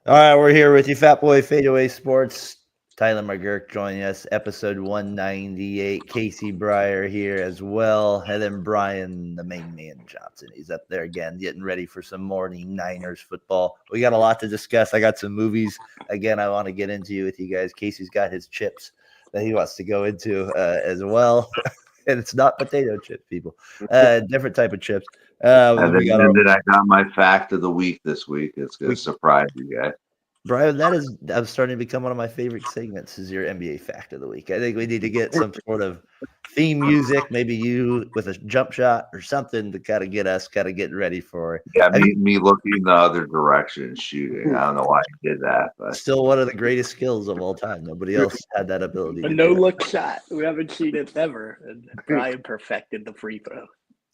All right, we're here with you, Fatboy FadeAway Sports. Tyler McGurk joining us, episode 198. Casey Breyer here as well. And then Brian, the main man Johnson. He's up there again, getting ready for some morning Niners football. We got a lot to discuss. I got some movies, again, I want to get into with you guys. Casey's got his chips that he wants to go into as well. And it's not potato chips, people. Different type of chips. And then I got my fact of the week this week. It's going to surprise you guys. Brian, I'm starting to become one of my favorite segments is your NBA fact of the week. I think we need to get some sort of theme music, maybe you with a jump shot or something to kind of get us kind of getting ready for it. Yeah, me looking the other direction shooting. I don't know why I did that, but still one of the greatest skills of all time. Nobody else had that ability. A no-look shot. We haven't seen it ever. And Brian perfected the free throw.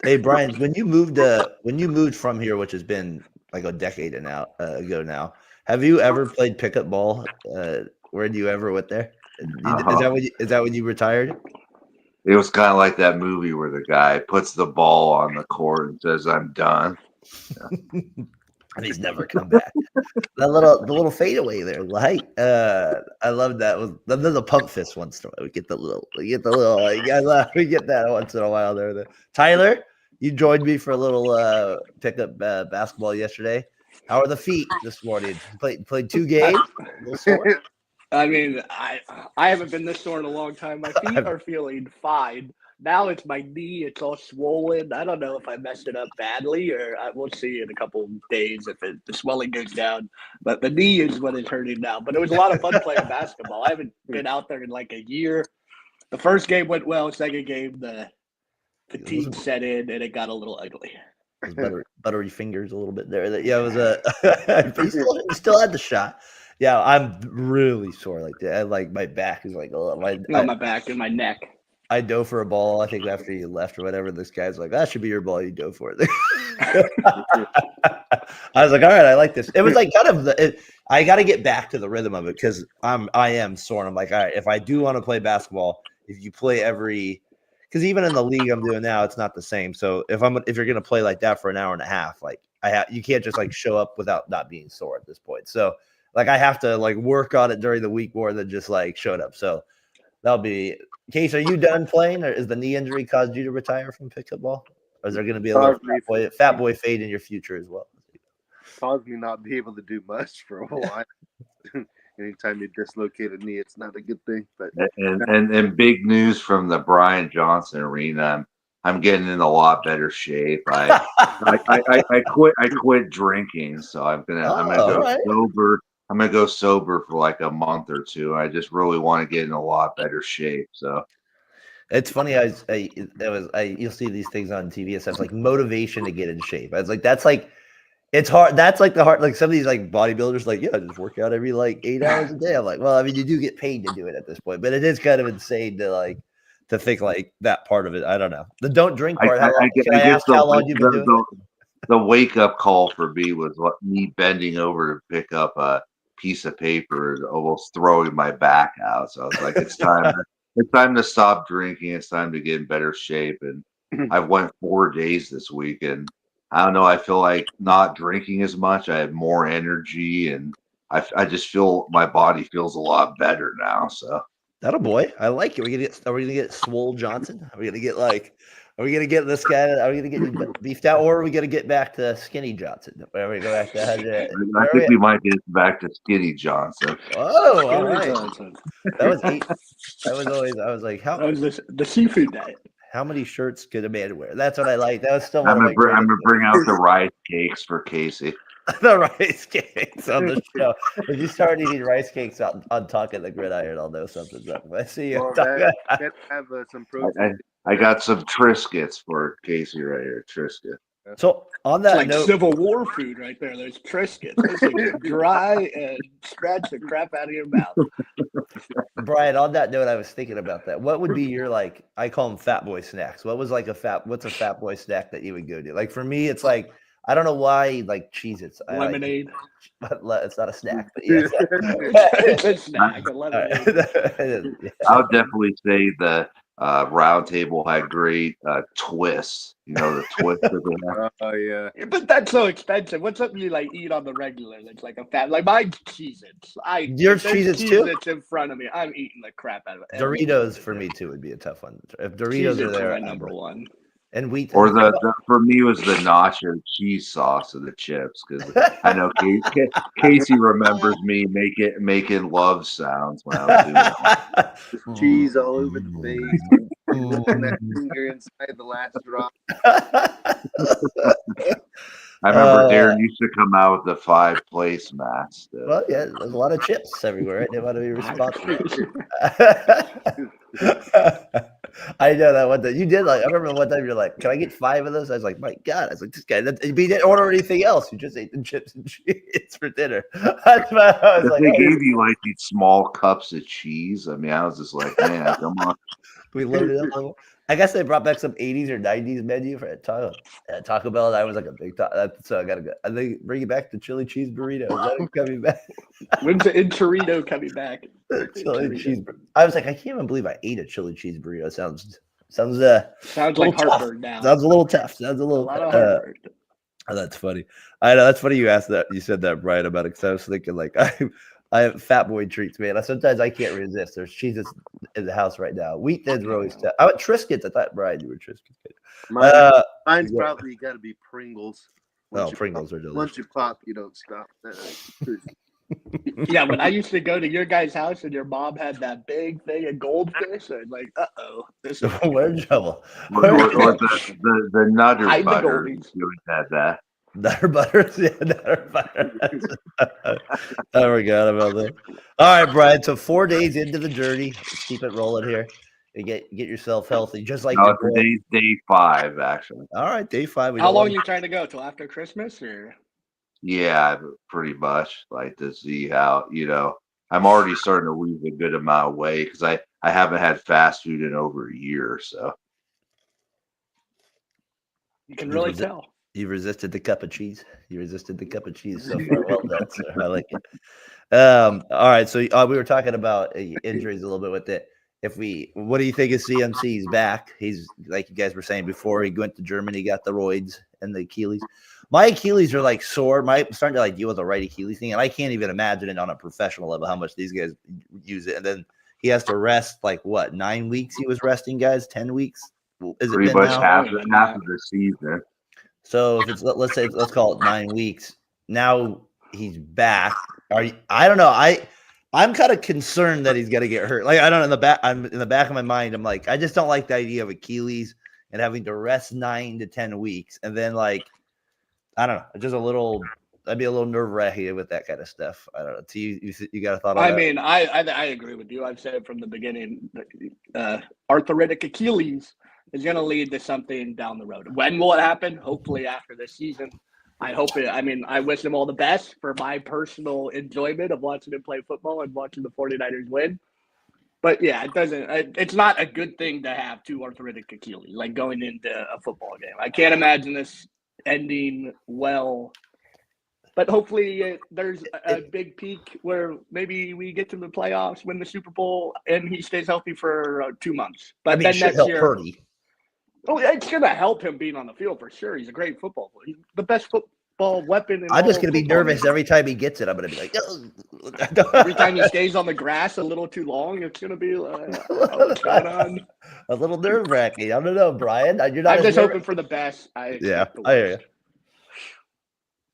Hey, Brian, when you moved from here, which has been like a decade ago now, have you ever played pickup ball? Where you ever went there? Is that when you retired? It was kind of like that movie where the guy puts the ball on the court and says, "I'm done," and he's never come back. The little fadeaway there, light. I love that. Then the pump fist once in a while. We get the little. We get that once in a while there. Tyler, you joined me for a little pickup basketball yesterday. How are the feet this morning? Played 2 games. A little sore? I mean, I haven't been this sore in a long time. My feet are feeling fine. Now it's my knee. It's all swollen. I don't know if I messed it up badly, or we'll see in a couple of days if the swelling goes down. But the knee is what is hurting now. But it was a lot of fun playing basketball. I haven't been out there in like a year. The first game went well. Second game, the fatigue set in, and it got a little ugly. Buttery fingers a little bit there. It was you still had the shot. Yeah, I'm really sore like that. Like my back is like my back and my neck. I dove for a ball. I think after you left or whatever, this guy's like, "That should be your ball." You dove for it. I was like, "All right, I like this." It was like kind of I got to get back to the rhythm of it because I am sore. And I'm like, all right, if I do want to play basketball, if you play because even in the league I'm doing now, it's not the same. So if you're gonna play like that for an hour and a half, like you can't just like show up without not being sore at this point. So like I have to like work on it during the week more than just like showing up. So that'll be. Case, are you done playing, or is the knee injury caused you to retire from pickup ball? Or is there going to be a little fat boy fade in your future as well? Caused me not be able to do much for a while. Anytime you dislocate a knee, it's not a good thing. But and big news from the Brian Johnson arena. I'm getting in a lot better shape. I quit drinking, so I'm gonna go sober. I'm gonna go sober for like a month or two. I just really want to get in a lot better shape. So it's funny. You'll see these things on TV. It says like motivation to get in shape. I was like, that's like. It's hard. That's like the hard. Like some of these like bodybuilders, like just work out every like 8 hours a day. I'm like, well, I mean, you do get paid to do it at this point, but it is kind of insane to think like that part of it. I don't know. The don't drink part. Can I ask how long you've been doing it? The wake up call for me was me bending over to pick up a piece of paper and almost throwing my back out. So I was like, it's time. It's time to stop drinking. It's time to get in better shape. And I've went 4 days this week, and I don't know. I feel like not drinking as much. I have more energy, and I just feel my body feels a lot better now. So that a boy. I like it. Are we gonna get Swole Johnson? Are we gonna get this guy? Are we gonna get you beefed out, or are we gonna get back to Skinny Johnson? Are we go back to? I think we might get back to Skinny Johnson. Oh, all right. That was 8. That was always. I was like, how? That was the seafood diet. How many shirts could a man wear? That's what I like. That was still. I'm gonna bring out the rice cakes for Casey. The rice cakes on the show. If you start eating rice cakes on Talking the Gridiron, I'll know something's up. I see you. Have some protein. I got some Triscuits for Casey right here. Triscuit. So on that like note, Civil War food right there. There's Triscuits. Those things are dry and scratch the crap out of your mouth. Brian, on that note, I was thinking about that. What would be your I call them fat boy snacks. What's a fat boy snack that you would go to? Like for me, it's like I don't know why like Cheez-Its. Lemonade. It's not a snack, but yeah. It's a snack. A lemonade. I would definitely say the Round Table had great twists. You know, the twist that they have. Oh yeah. Yeah, but that's so expensive. What's something you like eat on the regular? That's like a fat. Like mine's Cheez-Its. Yours If there's Cheez-Its too? Cheez-Its in front of me, I'm eating the crap out of it. Doritos for me too would be a tough one. If Doritos are Cheez-Its there, are my I'm number with- one. and wheat. Or the for me was the nacho cheese sauce of the chips, because I know Casey remembers me making love sounds when I was doing that. Just cheese all over the face. Putting that finger inside the last drop. I remember Darren used to come out with the 5 placemats. Well, yeah, there's a lot of chips everywhere, right? They want to be responsible. I know that one time you did. Like, I remember one time you're like, "Can I get 5 of those?" I was like, "My God!" I was like, "This guy." He didn't order anything else. You just ate the chips and cheese for dinner. That's why I was If like, they "Oh, gave you like these small cups of cheese, I mean, I was just like, man, come on. we loaded up a little. I guess they brought back some 80s or 90s menu for Taco Bell. That was like a big so I gotta go. I think bring it back to chili cheese burrito. Is that coming back? When's the Enchilito coming back? Chili cheese. I was like, I can't even believe I ate a chili cheese burrito. Sounds Sounds little like tough. heartburn now. Sounds a little tough. Sounds a a little. lot of heartburn. Oh, that's funny. I know that's funny. You asked that. You said that, Brian, about it. Because I was thinking, like, I have Fatboy treats, man. Sometimes I can't resist. There's cheeses in the house right now. Wheat thins were always tough. I went Triscuits. I thought, Brian, you were Triscuits. Mine's probably got to be Pringles. Pringles are delicious. Once you pop, you don't stop. Yeah, when I used to go to your guys' house and your mom had that big thing of goldfish, I'm like, this is We're in trouble. Or the Nutter Hide the Butter. goldies. You had that. Nutter butters, yeah, Nutter butter. I forgot about that. All right, Brian. So 4 days into the journey, let's keep it rolling here. And get yourself healthy, just like No, the boy. today's day 5, actually. All right, day 5. How long are you trying to go? Till after Christmas, or? Yeah, pretty much. Like to see how, I'm already starting to lose a good amount of weight because I haven't had fast food in over a year. So You can really tell. You resisted the cup of cheese. You resisted the cup of cheese so far. Well done, sir. I like it. All right. So we were talking about injuries a little bit with it. What do you think of CMC's back? He's like you guys were saying before. He went to Germany, got the roids and the Achilles. My Achilles are like sore. I'm starting to like deal with the right Achilles thing, and I can't even imagine it on a professional level how much these guys use it. And then he has to rest 9 weeks? He was resting, guys. 10 weeks. Is it pretty been much now? half of the season. So if it's let's call it 9 weeks. Now he's back. I don't know. I'm kind of concerned that he's gonna get hurt. Like I don't know, I'm in the back of my mind. I'm like, I just don't like the idea of Achilles and having to rest 9 to 10 weeks. And then I don't know, just I'd be a little nerve-wracking with that kind of stuff. I don't know. You got a thought on that? I mean, I agree with you. I've said from the beginning, arthritic Achilles is going to lead to something down the road. When will it happen? Hopefully after this season. I hope it. I mean, I wish him all the best for my personal enjoyment of watching him play football and watching the 49ers win. But yeah, it doesn't. It's not a good thing to have 2 arthritic Achilles going into a football game. I can't imagine this ending well. But hopefully there's a big peak where maybe we get to the playoffs, win the Super Bowl, and he stays healthy for 2 months. But then next year, Purdy. Oh, it's going to help him being on the field for sure. He's a great football player. He's the best football weapon. I'm just going to be nervous every time he gets it. I'm going to be like, every time he stays on the grass a little too long, it's going to be what's going on? A little nerve-wracking. I don't know, Brian. You're not. I'm just hoping for the best. I hear you.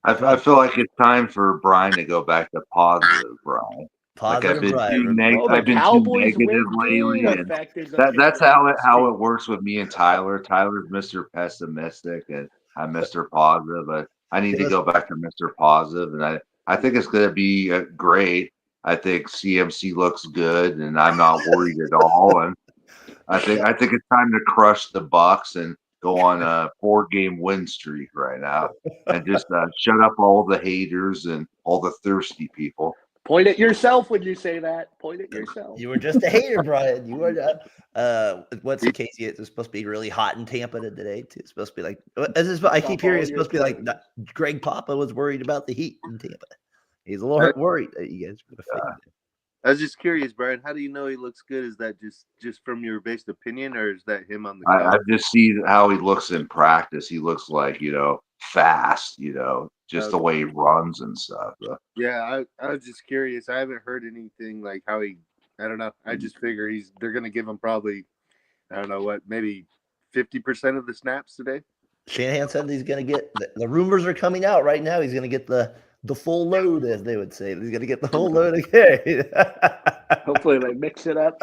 I feel like it's time for Brian to go back to positive, Brian. Positive, I've been Brian. I've been too negative lately, and that's how it works with me and Tyler. Tyler's Mr. Pessimistic, and I'm Mr. Positive. But I need to go back to Mr. Positive, and I think it's going to be great. I think CMC looks good, and I'm not worried at all. And I think it's time to crush the Bucks and go on a 4-game win streak right now, and just shut up all the haters and all the thirsty people. Point at yourself when you say that. Point at yourself. You were just a hater, Brian. You were not. What's the case? It's supposed to be really hot in Tampa today, too. It's supposed to be like, I keep hearing it's supposed to be like Greg Papa was worried about the heat in Tampa. He's a little worried that you guys are going to fight. I was just curious, Brian. How do you know he looks good? Is that just from your based opinion, or is that him on the I cover? just see how he looks in practice. He looks like, fast, just the way he runs and stuff. Yeah, I was just curious. I haven't heard anything like how he. I don't know. I just figure they're gonna give him probably, I don't know what, maybe 50% of the snaps today. Shanahan said he's going to get the rumors are coming out right now. He's going to get the full load, as they would say. He's going to get the whole load of carries. Hopefully they mix it up.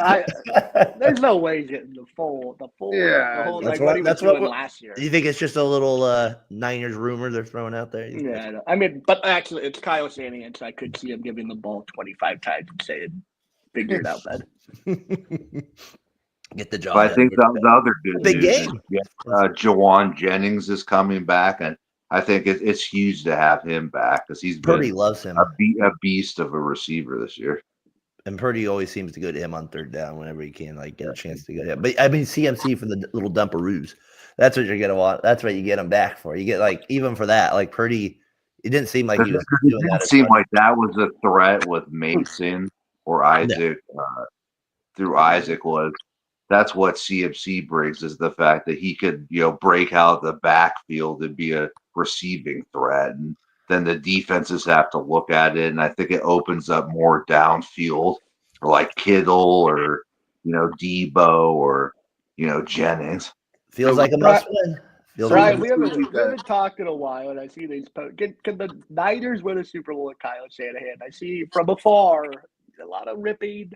There's no way he's getting the whole, Yeah, the whole that's like what he was doing what last year. you think it's just a little Niners rumor they're throwing out there? Yeah, I mean, but actually, it's Kyle Shanahan, so I could see him giving the ball 25 times and saying, "Figure it out, bud." Get the job. But I think the other good big news game. is Jawan Jennings is coming back, and I think it's huge to have him back because he's Purdy been loves him. a beast of a receiver this year. And Purdy always seems to go to him on third down whenever he can, like get a chance to go to him. But I mean, CMC for the little dumperoos. That's what you're gonna want. That's what you get him back for. You get like even for that, like Purdy. It didn't seem like he was doing that. It seemed like that was a threat with Mason or Isaac. Through Isaac was. That's what CMC brings is the fact that he could, break out the backfield and be a receiving threat. And then the defenses have to look at it. And I think it opens up more downfield for like Kittle or, Debo or, Jennings. Feels like a must win. Brian, we haven't talked in a while, and I see these posts. Can the Niners win a Super Bowl with Kyle Shanahan? I see from afar a lot of ripping.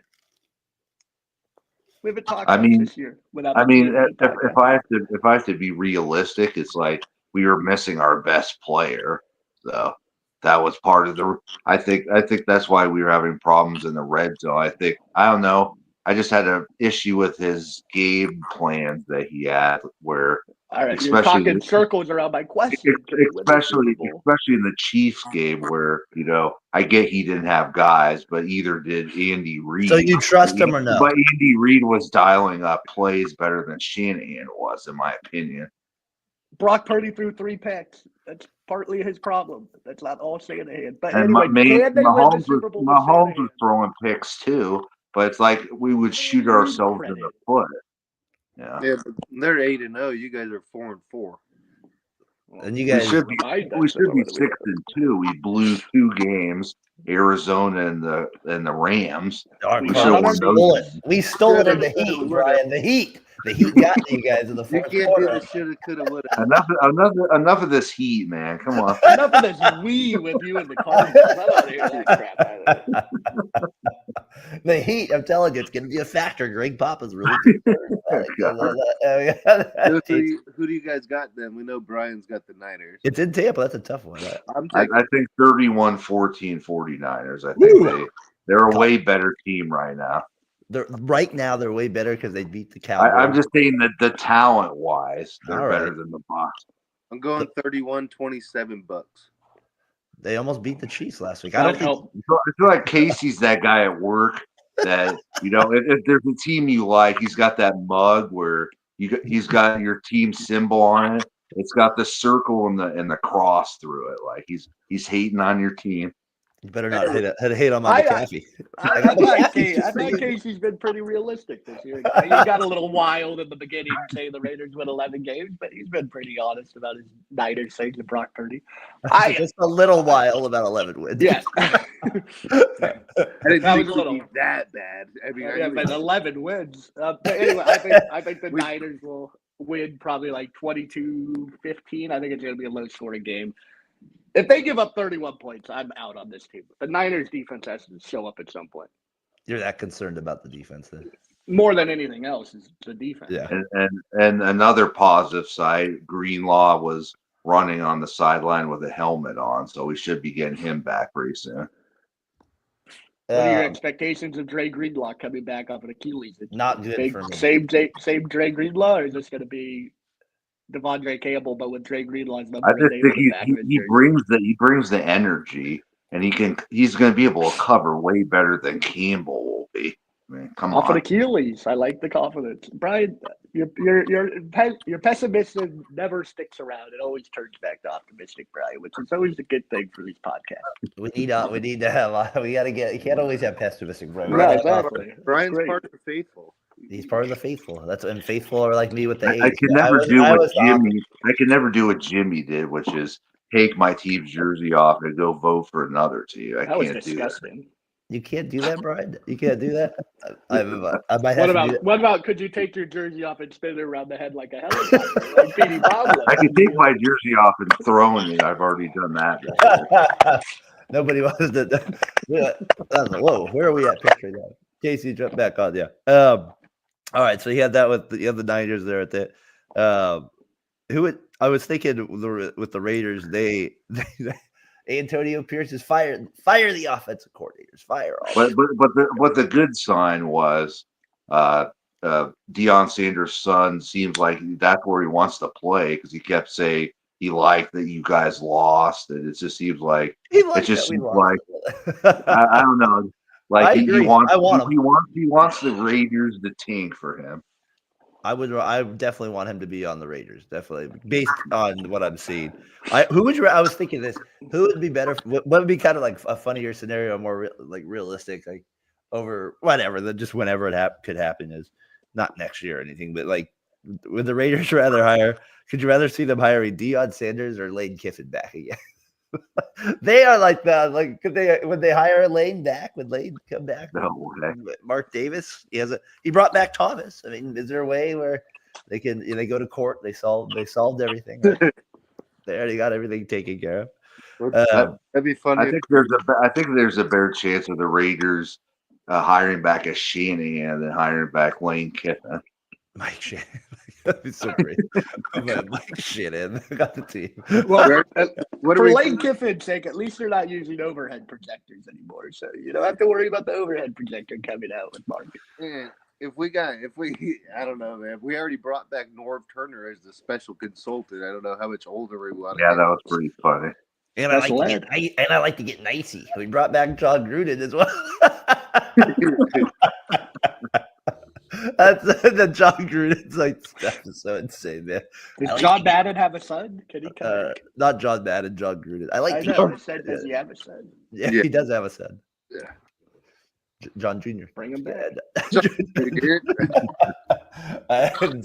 We haven't talked about this year. If I have to be realistic, it's like we were missing our best player, so that was part of the. I think that's why we were having problems in the red zone. I don't know. I just had an issue with his game plans that he had, where all right, you're talking circles around my question. Especially in the Chiefs game, where I get he didn't have guys, but either did Andy Reid. So you trust him or no? But Andy Reid was dialing up plays better than Shanahan was, in my opinion. Brock Purdy threw 3 picks. That's partly his problem. That's not all Shanahan. But and anyway, can they win the Super Bowl? Mahomes was throwing picks too, but it's like we would shoot ourselves in the foot. Yeah, but they're 8-0. You guys are 4-4. And you guys we should be 6-2. We blew 2 games, Arizona and the Rams. We stole it in the Heat, Brian. The Heat got you guys in the fourth You can't quarter. do the shoulda, coulda, woulda. Enough of this Heat, man. Come on. Enough of this we with you in the Cardinals. I don't want to hear that crap either. The Heat, I'm telling you, it's going to be a factor. Greg Papa's really Who do you guys got then? We know Brian's got the Niners. It's in Tampa. That's a tough one. I think 31-14 49ers. I think they're a way better team right now. They're way better because they beat the Cowboys. I'm just saying that the talent-wise, they're better than the Bucs. I'm going 31-27 Bucks. They almost beat the Chiefs last week. I feel like Casey's that guy at work that, if there's a team you like, he's got that mug where he's got your team symbol on it. It's got the circle and the cross through it. Like he's hating on your team. You better not hate on my McAfee. I thought Casey's been pretty realistic this year. He got a little wild in the beginning, saying the Raiders win 11 games, but he's been pretty honest about his Niners saying to Brock Purdy. Just a little wild about 11 wins. Yes. I didn't think it would be that bad. I mean, but 11 wins. Anyway, I think the Niners will win probably like 22-15. I think it's going to be a low-scoring game. If they give up 31 points, I'm out on this team. The Niners defense has to show up at some point. You're that concerned about the defense then? More than anything else is the defense. Yeah. And another positive side, Greenlaw was running on the sideline with a helmet on, so we should be getting him back pretty soon. What are your expectations of Dre Greenlaw coming back off an Achilles? Not good for me. Same Dre Greenlaw, or is this going to be Devondre Campbell, but with Dre Greenlaw's number? I just think he brings the energy, and he's going to be able to cover way better than Campbell will be. I mean, come on. Off an Achilles, I like the confidence. Brian, Your pessimism never sticks around. It always turns back to optimistic, Brian, which is always a good thing for these podcasts. We need to have. We got to get. You can't always have pessimistic. Right? No, exactly. Brian's Great. part of the faithful. He's part of the faithful. That's and faithful are like me with the I A's. can Yeah, never do I what was the Jimmy. I can never do what Jimmy did, which is take my team's jersey off and go vote for another team. I That was can't do that. disgusting. You can't do that, Brian. You can't do that. I might have to do that. What about could you take your jersey off and spin it around the head like a helicopter, like Petey Bob? I can take my jersey off and throw it. I've already done that. Nobody wants to. Whoa, where are we at picture now? Casey, jump back on. Yeah. All right. So you had that with the other Niners there at that. I was thinking with the Raiders, they Antonio Pierce is fired. Fire the offensive coordinators. Fire all. But the good sign was Deion Sanders' son seems like that's where he wants to play because he kept saying he liked that you guys lost, and it just seems like I don't know. Like he wants the Raiders to tank for him. I definitely want him to be on the Raiders, definitely based on what I'm seeing. I was thinking this. Who would be better? What would be kind of like a funnier scenario, more realistic, like over whatever, that just whenever it could happen is not next year or anything, but like would the Raiders rather hire? Could you rather see them hiring Deion Sanders or Lane Kiffin back again? They are like that. Like would they hire Lane back? Would Lane come back? No way. Mark Davis. He brought back Thomas. I mean, is there a way where they can they go to court? They solved everything. Right? They already got everything taken care of. That'd be funny. I think there's a better chance of the Raiders hiring back a Shanahan than hiring back Lane Kiffin. Mike Shanahan. That'd be so great. Mike Shanahan got the team. Well, for Lane Kiffin's sake, at least they're not using overhead projectors anymore, so you don't have to worry about the overhead projector coming out with Mark. Yeah, I don't know, man. We already brought back Norv Turner as the special consultant. I don't know how much older we want. Yeah, that was pretty funny. And I like to get nicey. We brought back John Gruden as well. That's the John Gruden's like stuff is so insane, man. Did John Madden have a son? Can he come back? Not John Madden, John Gruden. I said, does he have a son? Yeah, he does have a son. Yeah. John Jr. Bring him back. I don't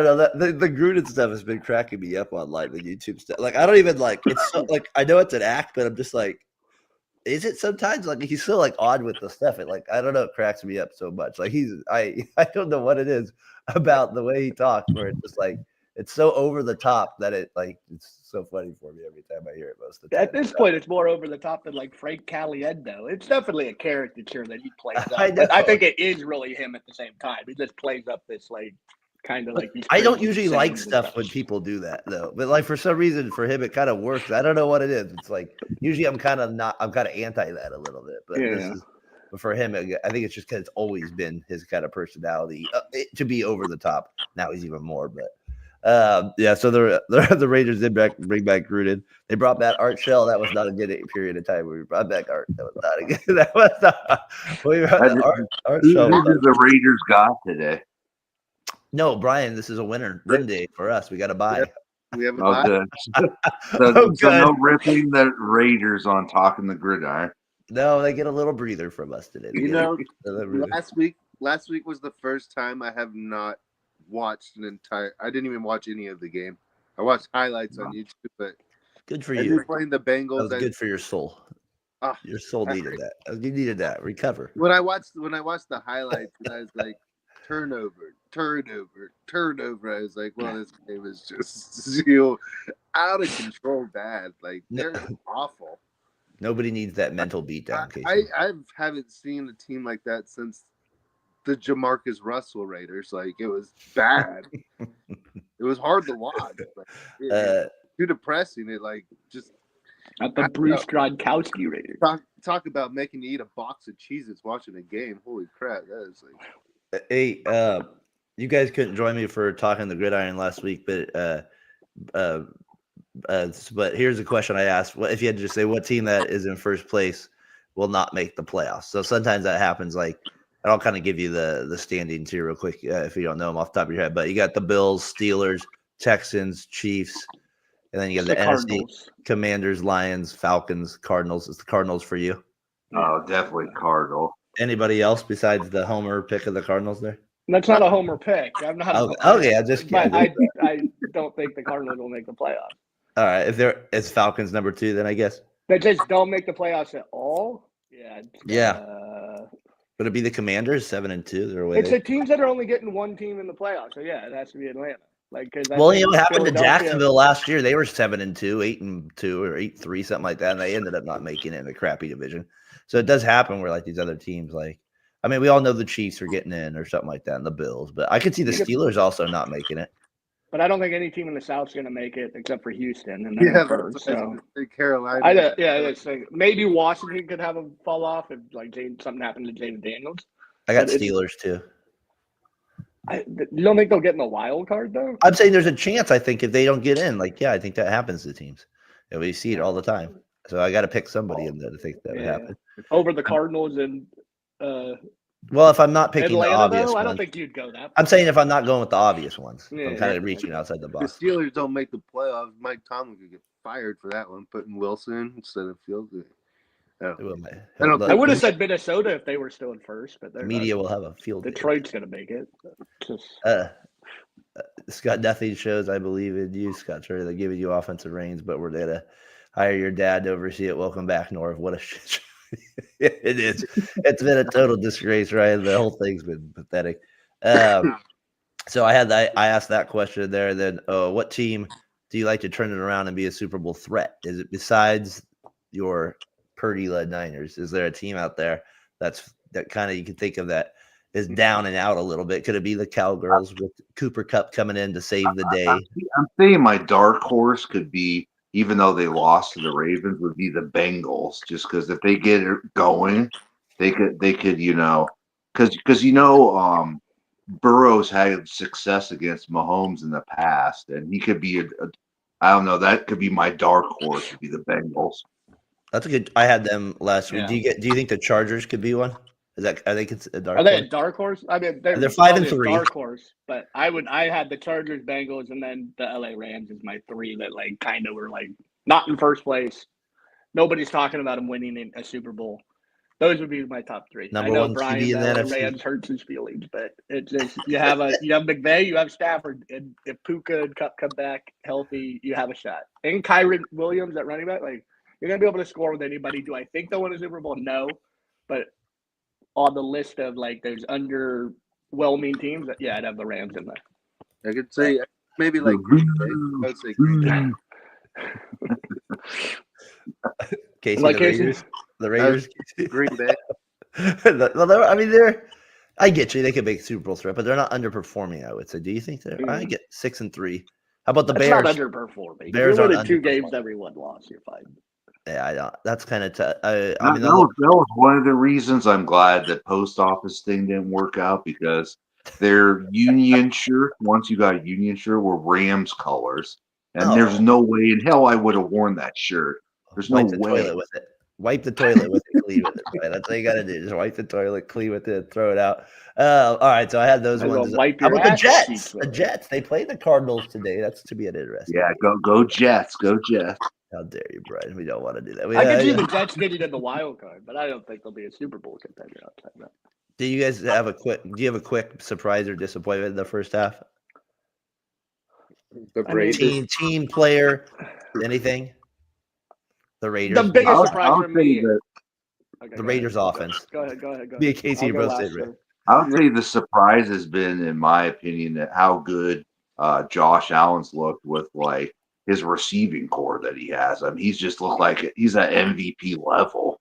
know. The Gruden stuff has been cracking me up online, the YouTube stuff. Like, I don't even like it's so, like I know it's an act, but I'm just like, is it sometimes like he's so like odd with the stuff? It like I don't know, it cracks me up so much. Like I don't know what it is about the way he talks, where it's just like it's so over the top that it's so funny for me every time I hear it most of the time. At this point, it's more over the top than like Frank Caliendo. It's definitely a caricature that he plays up. I think it is really him at the same time. He just plays up this like kind of like. I don't usually like stuff when people do that though, but like for some reason for him it kind of works. I don't know what it is. It's like usually I'm kind of anti that a little bit, but but for him I think it's just because it's always been his kind of personality to be over the top. Now he's even more, but. So the Raiders did bring back Gruden. They brought back Art Shell. That was not a good period of time. We brought back Art. That was not a good. That was not. Art Shell. Who did the Raiders got today? No, Brian. This is a win day for us. We got to buy. We have a buy. Good. So no ripping the Raiders on talking the gridiron. No, they get a little breather from us today. Last week was the first time I have not watched I didn't even watch any of the game. I watched highlights on YouTube, but good for you. Playing the Bengals, that was good for your soul. Your soul needed that. You needed that recover. When I watched the highlights, I was like, turnover. I was like, well, this game is just out of control bad. Like they're awful. Nobody needs that mental beatdown. I haven't seen a team like that since the Jamarcus Russell Raiders. Like it was bad. It was hard to watch. Too depressing. It like just at the Bruce Gronkowski Raiders. Talk about making you eat a box of Cheez-Its watching a game. Holy crap! That is like. Hey, you guys couldn't join me for talking the gridiron last week, but here's a question I asked: what if you had to just say what team that is in first place will not make the playoffs? So sometimes that happens. Like And I'll kind of give you the standings here real quick if you don't know them off the top of your head. But you got the Bills, Steelers, Texans, Chiefs, and then you got the NFC Cardinals. Commanders, Lions, Falcons, Cardinals. It's the Cardinals for you. Oh, definitely Cardinal. Anybody else besides the homer pick of the Cardinals there? That's not a homer pick. I'm not. Okay, I just But kidding. I don't think the Cardinals will make the playoffs. All right, if it's Falcons number 2, then I guess. They just don't make the playoffs at all. Yeah. Would it be the Commanders 7-2? They're away. It's the teams that are only getting one team in the playoffs. So yeah, it has to be Atlanta. Well, you know what happened to Jacksonville last year? They were 7-2, 8-2, or 8-3, something like that, and they ended up not making it in a crappy division. So it does happen where like these other teams, like we all know the Chiefs are getting in or something like that, and the Bills, but I could see the Steelers also not making it. But I don't think any team in the South is going to make it except for Houston. And Carolina. Maybe Washington could have a fall off if something happened to James Daniels. I got Steelers too. You don't think they'll get in the wild card though? I'm saying there's a chance. I think if they don't get in, I think that happens to teams. And we see it all the time. So I got to pick somebody in there to think that would happen over the Cardinals and. Well, if I'm not picking Atlanta, the obvious ones, I don't think you'd go that far. I'm saying if I'm not going with the obvious ones, I'm kind of reaching outside the box. The Steelers don't make the playoffs. Mike Tomlin could get fired for that one, putting Wilson instead of Fields. I would have said Minnesota if they were still in first, but the media will have a field. Detroit's going to make it. Scott Duffy shows, I believe in you, Scott. They're giving you offensive reins, but we're there to hire your dad to oversee it. Welcome back, Norv. What a shit show. It is. It's been a total disgrace, right? The whole thing's been pathetic. So I asked that question there. Then, what team do you like to turn it around and be a Super Bowl threat? Is it besides your Purdy-led Niners? Is there a team out there that kind of you can think of that is down and out a little bit? Could it be the Cowgirls with Cooper Kupp coming in to save the day? I'm saying my dark horse could be, even though they lost to the Ravens, would be the Bengals, just because if they get it going, they could, because Burrow's had success against Mahomes in the past, and he could be I don't know, that could be my dark horse, would be the Bengals. That's a good. I had them last week. Do you think the Chargers could be one? Are they a dark horse? Are they a dark horse? I mean, they're 5-3. Dark horse, but I had the Chargers, Bengals, and then the LA Rams is my 3 that kind of were not in first place. Nobody's talking about them winning a Super Bowl. Those would be my top 3. Number I know one Brian, TV in the NFC. Rams hurts his feelings, but it's just you have McVay, you have Stafford, and if Puka and Kupp come back healthy, you have a shot. And Kyron Williams at running back, you're gonna be able to score with anybody. Do I think they'll win a Super Bowl? No, but on the list of those underwhelming teams, I'd have the Rams in there. I could say maybe Green Bay. I would say Green Bay. Casey, the Raiders. Green Bay. I get you. They could make Super Bowl threat, but they're not underperforming, I would say. Do you think they're? I get 6-3. How about the Bears? Not underperforming. Bears you're winning 2 games, every one loss. You're fine. Yeah, I don't. That's kind of tough. That was one of the reasons I'm glad that post office thing didn't work out, because their union shirt, once you got a union shirt, were Rams colors, and there's no way in hell I would have worn that shirt. There's no way. Toilet with it. Wipe the toilet with it, clean with it. Right? That's all you got to do. Just wipe the toilet, clean with it, throw it out. All right, so I had those ones. How about the Jets? The Jets. They played the Cardinals today. That's to be an interesting. Yeah, go Jets. Go Jets. How dare you, Brian? We don't want to do that. I could see the Jets getting in the wild card, but I don't think they'll be a Super Bowl contender outside that. Do you guys have a quick surprise or disappointment in the first half? Team player, anything? The Raiders. The biggest surprise for me. The Raiders offense. Go ahead. Me and Casey are both saying right. I would say the surprise has been, in my opinion, that how good Josh Allen's looked with his receiving core that he has. I mean, he's just looked like he's at MVP level.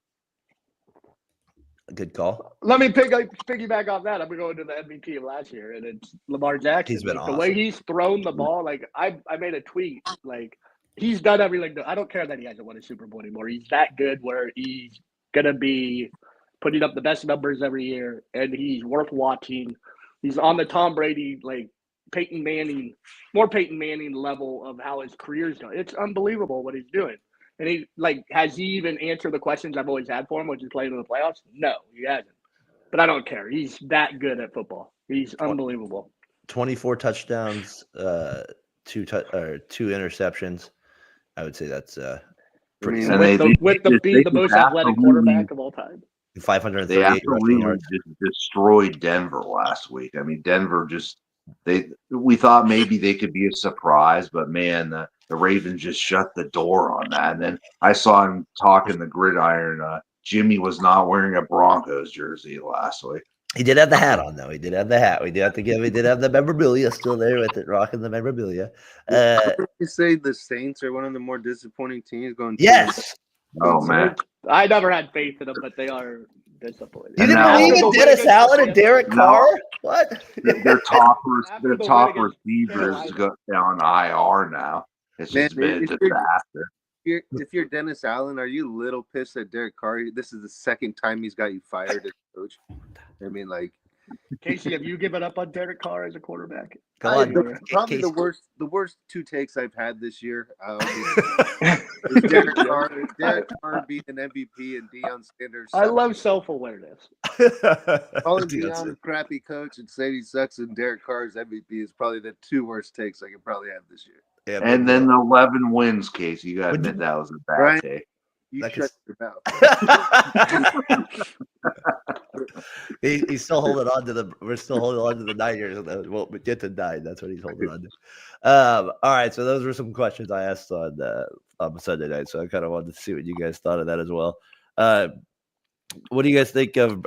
A good call. Let me piggyback off that. I'm going to the MVP of last year, and it's Lamar Jackson. He's been awesome. The way he's thrown the ball, I made a tweet, he's done everything. I don't care that he hasn't won a Super Bowl anymore. He's that good where he's going to be putting up the best numbers every year, and he's worth watching. He's on the Tom Brady, Peyton Manning, more Peyton Manning level of how his career's going. It's unbelievable what he's doing. And he has he even answered the questions I've always had for him, which is playing in the playoffs? No, he hasn't. but I don't care. He's that good at football. He's unbelievable. 24 touchdowns, two interceptions. I would say that's pretty And solid. With the most athletic quarterback of all time. 538 They rushing absolutely yards. just destroyed Denver last week. I mean, Denver we thought maybe they could be a surprise, but man, the Ravens just shut the door on that. And then I saw him talking the gridiron. Jimmy was not wearing a Broncos jersey last week. He did have the hat on, though. He did have the hat. We did have the memorabilia still there with it, rocking the memorabilia. You say the Saints are one of the more disappointing teams going. Yes. Oh man, I never had faith in them, but they are disappointing. You didn't now- believe in Dennis Allen and Derek Carr? What? their top After the top win against receivers Carolina. go down IR now. It's just been a disaster. If you're Dennis Allen, are you a little pissed at Derek Carr? This is the second time he's got you fired as coach. I mean, like, Casey, have you given up on Derek Carr as a quarterback? Come on, probably Casey. the worst two takes I've had this year. Is Derek Carr being an MVP and Deion Sanders. I love self-awareness. Calling Deion a crappy coach and saying he sucks and Derek Carr's MVP is probably the two worst takes I could probably have this year. Yeah, And then the 11 wins, Casey. You got to admit that was a bad Right. take. You That shut your mouth. He's still holding on to we're still holding on to the Niners. Well, we get to 9. That's what he's holding on to. All right. So those were some questions I asked on Sunday night. So I kind of wanted to see what you guys thought of that as well. What do you guys think of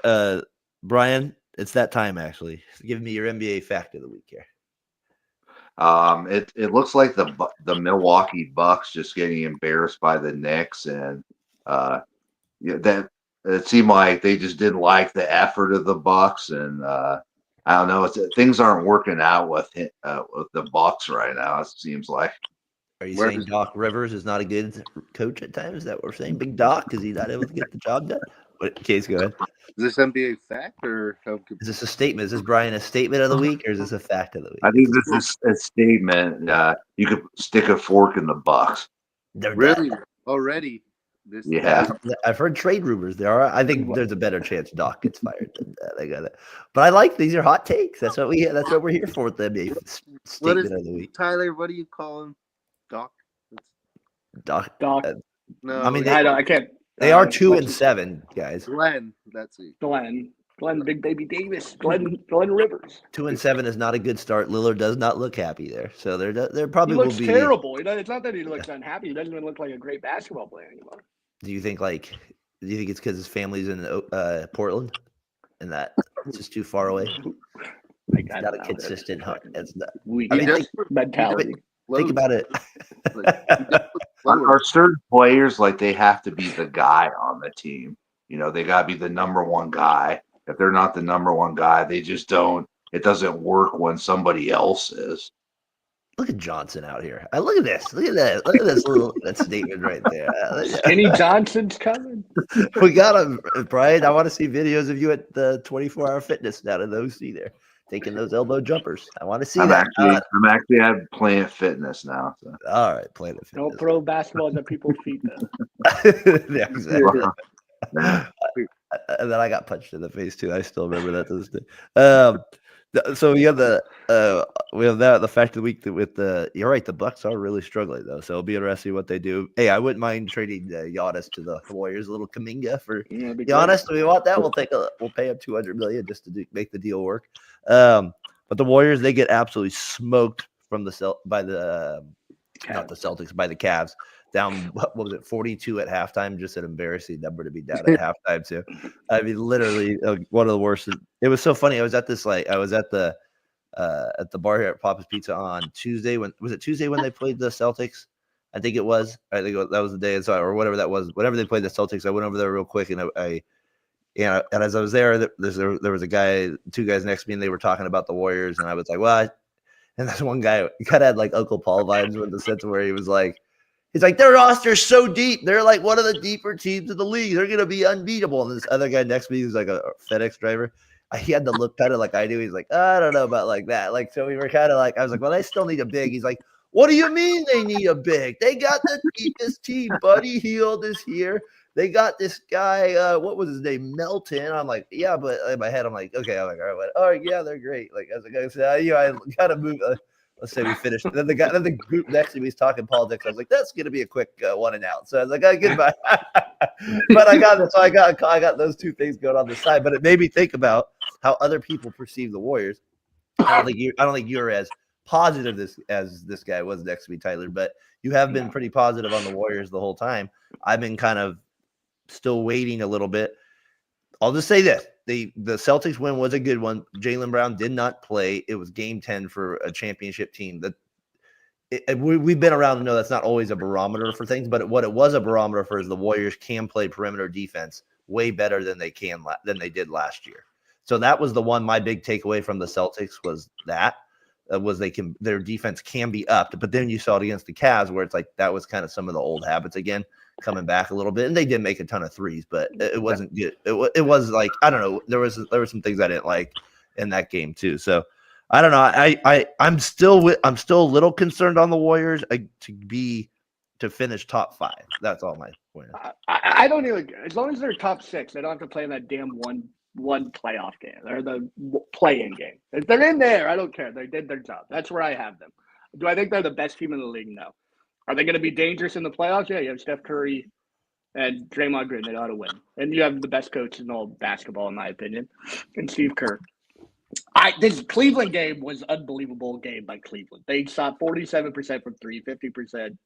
Brian? It's that time, actually. Give me your NBA fact of the week here. It looks like the Milwaukee Bucks just getting embarrassed by the Knicks, and that it seemed like they just didn't like the effort of the Bucks, and I don't know, things aren't working out with the Bucks right now. It seems like. Are you saying Doc Rivers is not a good coach at times? Is that what we're saying? Big Doc, is he not able to get the job done? Case, go ahead. Is this NBA fact or is this a statement? Is this Brian a statement of the week or is this a fact of the week? I think this is a statement. You could stick a fork in the Bucks. They're really dead. Already? Yeah, I've heard trade rumors. I think there's a better chance Doc gets fired than that. I got it. But I like these are hot takes. That's what we're here for with the NBA statement of the week. Tyler, what do you call him? Doc. Doc. No, I mean I can't. They are 2-7, guys. Glenn, that's it. Glenn, Big Baby Davis, Glenn Rivers. 2-7 is not a good start. Lillard does not look happy there, so there probably He looks will be terrible. It's not that he looks unhappy. He doesn't even look like a great basketball player anymore. Do you think it's because his family's in Portland, and that it's just too far away? It's not a consistent hunt. It's not. Mentality. Think about it. Are certain players like they have to be the guy on the team? You know, they got to be the number one guy. If they're not the number one guy, they just don't. It doesn't work when somebody else is. Look at Johnson out here. Look at this. Look at that. Look at this that statement right there. Skinny Johnson's coming. We got him, Brian. I want to see videos of you at the 24-hour fitness down in the OC there, taking those elbow jumpers. I want to see that. I'm actually at Planet Fitness now. So. All right, Planet Fitness. Don't throw basketballs at people's feet, though. Yeah, exactly. And then I got punched in the face too. I still remember that to this day. So we have the fact of the week with you're right, the Bucks are really struggling though. So it'll be interesting what they do. Hey, I wouldn't mind trading Giannis to the Warriors, a little Kuminga for Giannis. Do we want that? We'll pay him $200 million just to make the deal work. But the Warriors, they get absolutely smoked from by the Cavs. Down, what was it, 42 at halftime? Just an embarrassing number to be down at halftime too. I mean, literally one of the worst. It was so funny. I was at the bar here at Papa's Pizza on Tuesday. When they played the Celtics? I think it was. I think that was the day, or whatever that was. Whenever they played the Celtics, I went over there real quick, and and as I was there, there was two guys next to me, and they were talking about the Warriors, and I was like, well, and this one guy kind of had like Uncle Paul vibes in the sense where he was like. He's like, their roster's so deep. They're like one of the deeper teams in the league. They're going to be unbeatable. And this other guy next to me, who's like a FedEx driver, he had to look kind of like I do. He's like, I don't know about like that. Like, so we were kind of like, I was like, well, they still need a big. He's like, what do you mean they need a big? They got the deepest team. Buddy Hield is here. they got this guy, what was his name, Melton. I'm like, yeah, but in my head, I'm like, okay, I'm like, all right, yeah, they're great. Like as a guy said, I gotta move. Let's say we finished. Then the group next to me is talking politics. I was like, that's gonna be a quick 1 and out. So I was like, goodbye. But I got those two things going on the side. But it made me think about how other people perceive the Warriors. I don't think you're as positive as this guy was next to me, Tyler. But you have been pretty positive on the Warriors the whole time. I've been kind of still waiting a little bit. I'll just say this. The Celtics win was a good one. Jaylen Brown did not play. It was game 10 for a championship team. We've been around to know that's not always a barometer for things, but what it was a barometer for is the Warriors can play perimeter defense way better than they did last year. So that was my big takeaway from the Celtics was that their defense can be upped, but then you saw it against the Cavs where it's like that was kind of some of the old habits again coming back a little bit, and they did make a ton of threes, but it wasn't good. It was like I don't know. There were some things I didn't like in that game too. So I don't know. I'm still a little concerned on the Warriors to finish top 5. That's all my point. I don't even as long as they're top 6, they don't have to play in that damn one playoff game or the play-in game. If they're in there, I don't care. They did their job. That's where I have them. Do I think they're the best team in the league? No. Are they going to be dangerous in the playoffs? Yeah, you have Steph Curry and Draymond Green. They ought to win. And you have the best coach in all basketball, in my opinion, and Steve Kerr. This Cleveland game was an unbelievable game by Cleveland. They shot 47% from 3, 50%.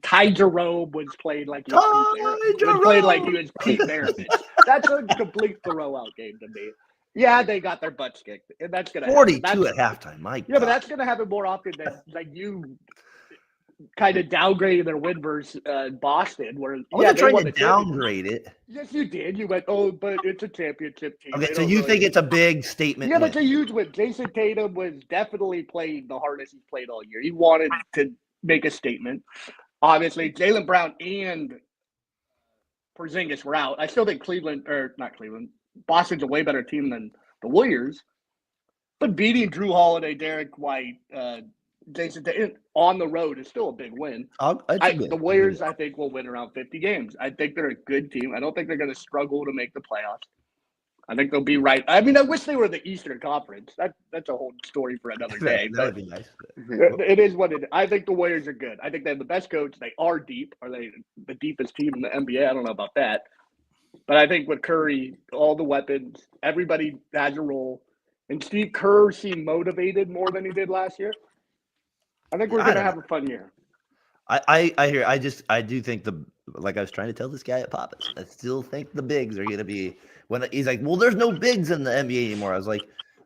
Ty Jerome was played like he was Pete Maravich. That's a complete throwout game to me. Yeah, they got their butts kicked, and that's going to 42 at halftime. Mike. Yeah, but that's going to happen more often than like you kind of downgraded their win versus Boston. Where I'm trying to downgrade it. Yes, you did. You went, oh, but it's a championship team. Okay, so you think it's a big statement? Yeah, but it's a huge win. Jason Tatum was definitely playing the hardest he's played all year. He wanted to make a statement. Obviously, Jaylen Brown and Porzingis were out. I still think Boston's a way better team than the Warriors. But beating Drew Holiday, Derek White, Jason Tatum on the road is still a big win. The Warriors, I think, will win around 50 games. I think they're a good team. I don't think they're going to struggle to make the playoffs. I think they'll be right. I mean, I wish they were the Eastern Conference. That's a whole story for another day. That would be nice. It is what it is. I think the Warriors are good. I think they have the best coach. They are deep. Are they the deepest team in the NBA? I don't know about that. But I think with Curry, all the weapons, everybody has a role. And Steve Kerr seemed motivated more than he did last year. I think we're going to have a fun year. I hear. I do think like I was trying to tell this guy at Pappas, I still think the bigs are going to be when he's like, well, there's no bigs in the NBA anymore. I was like,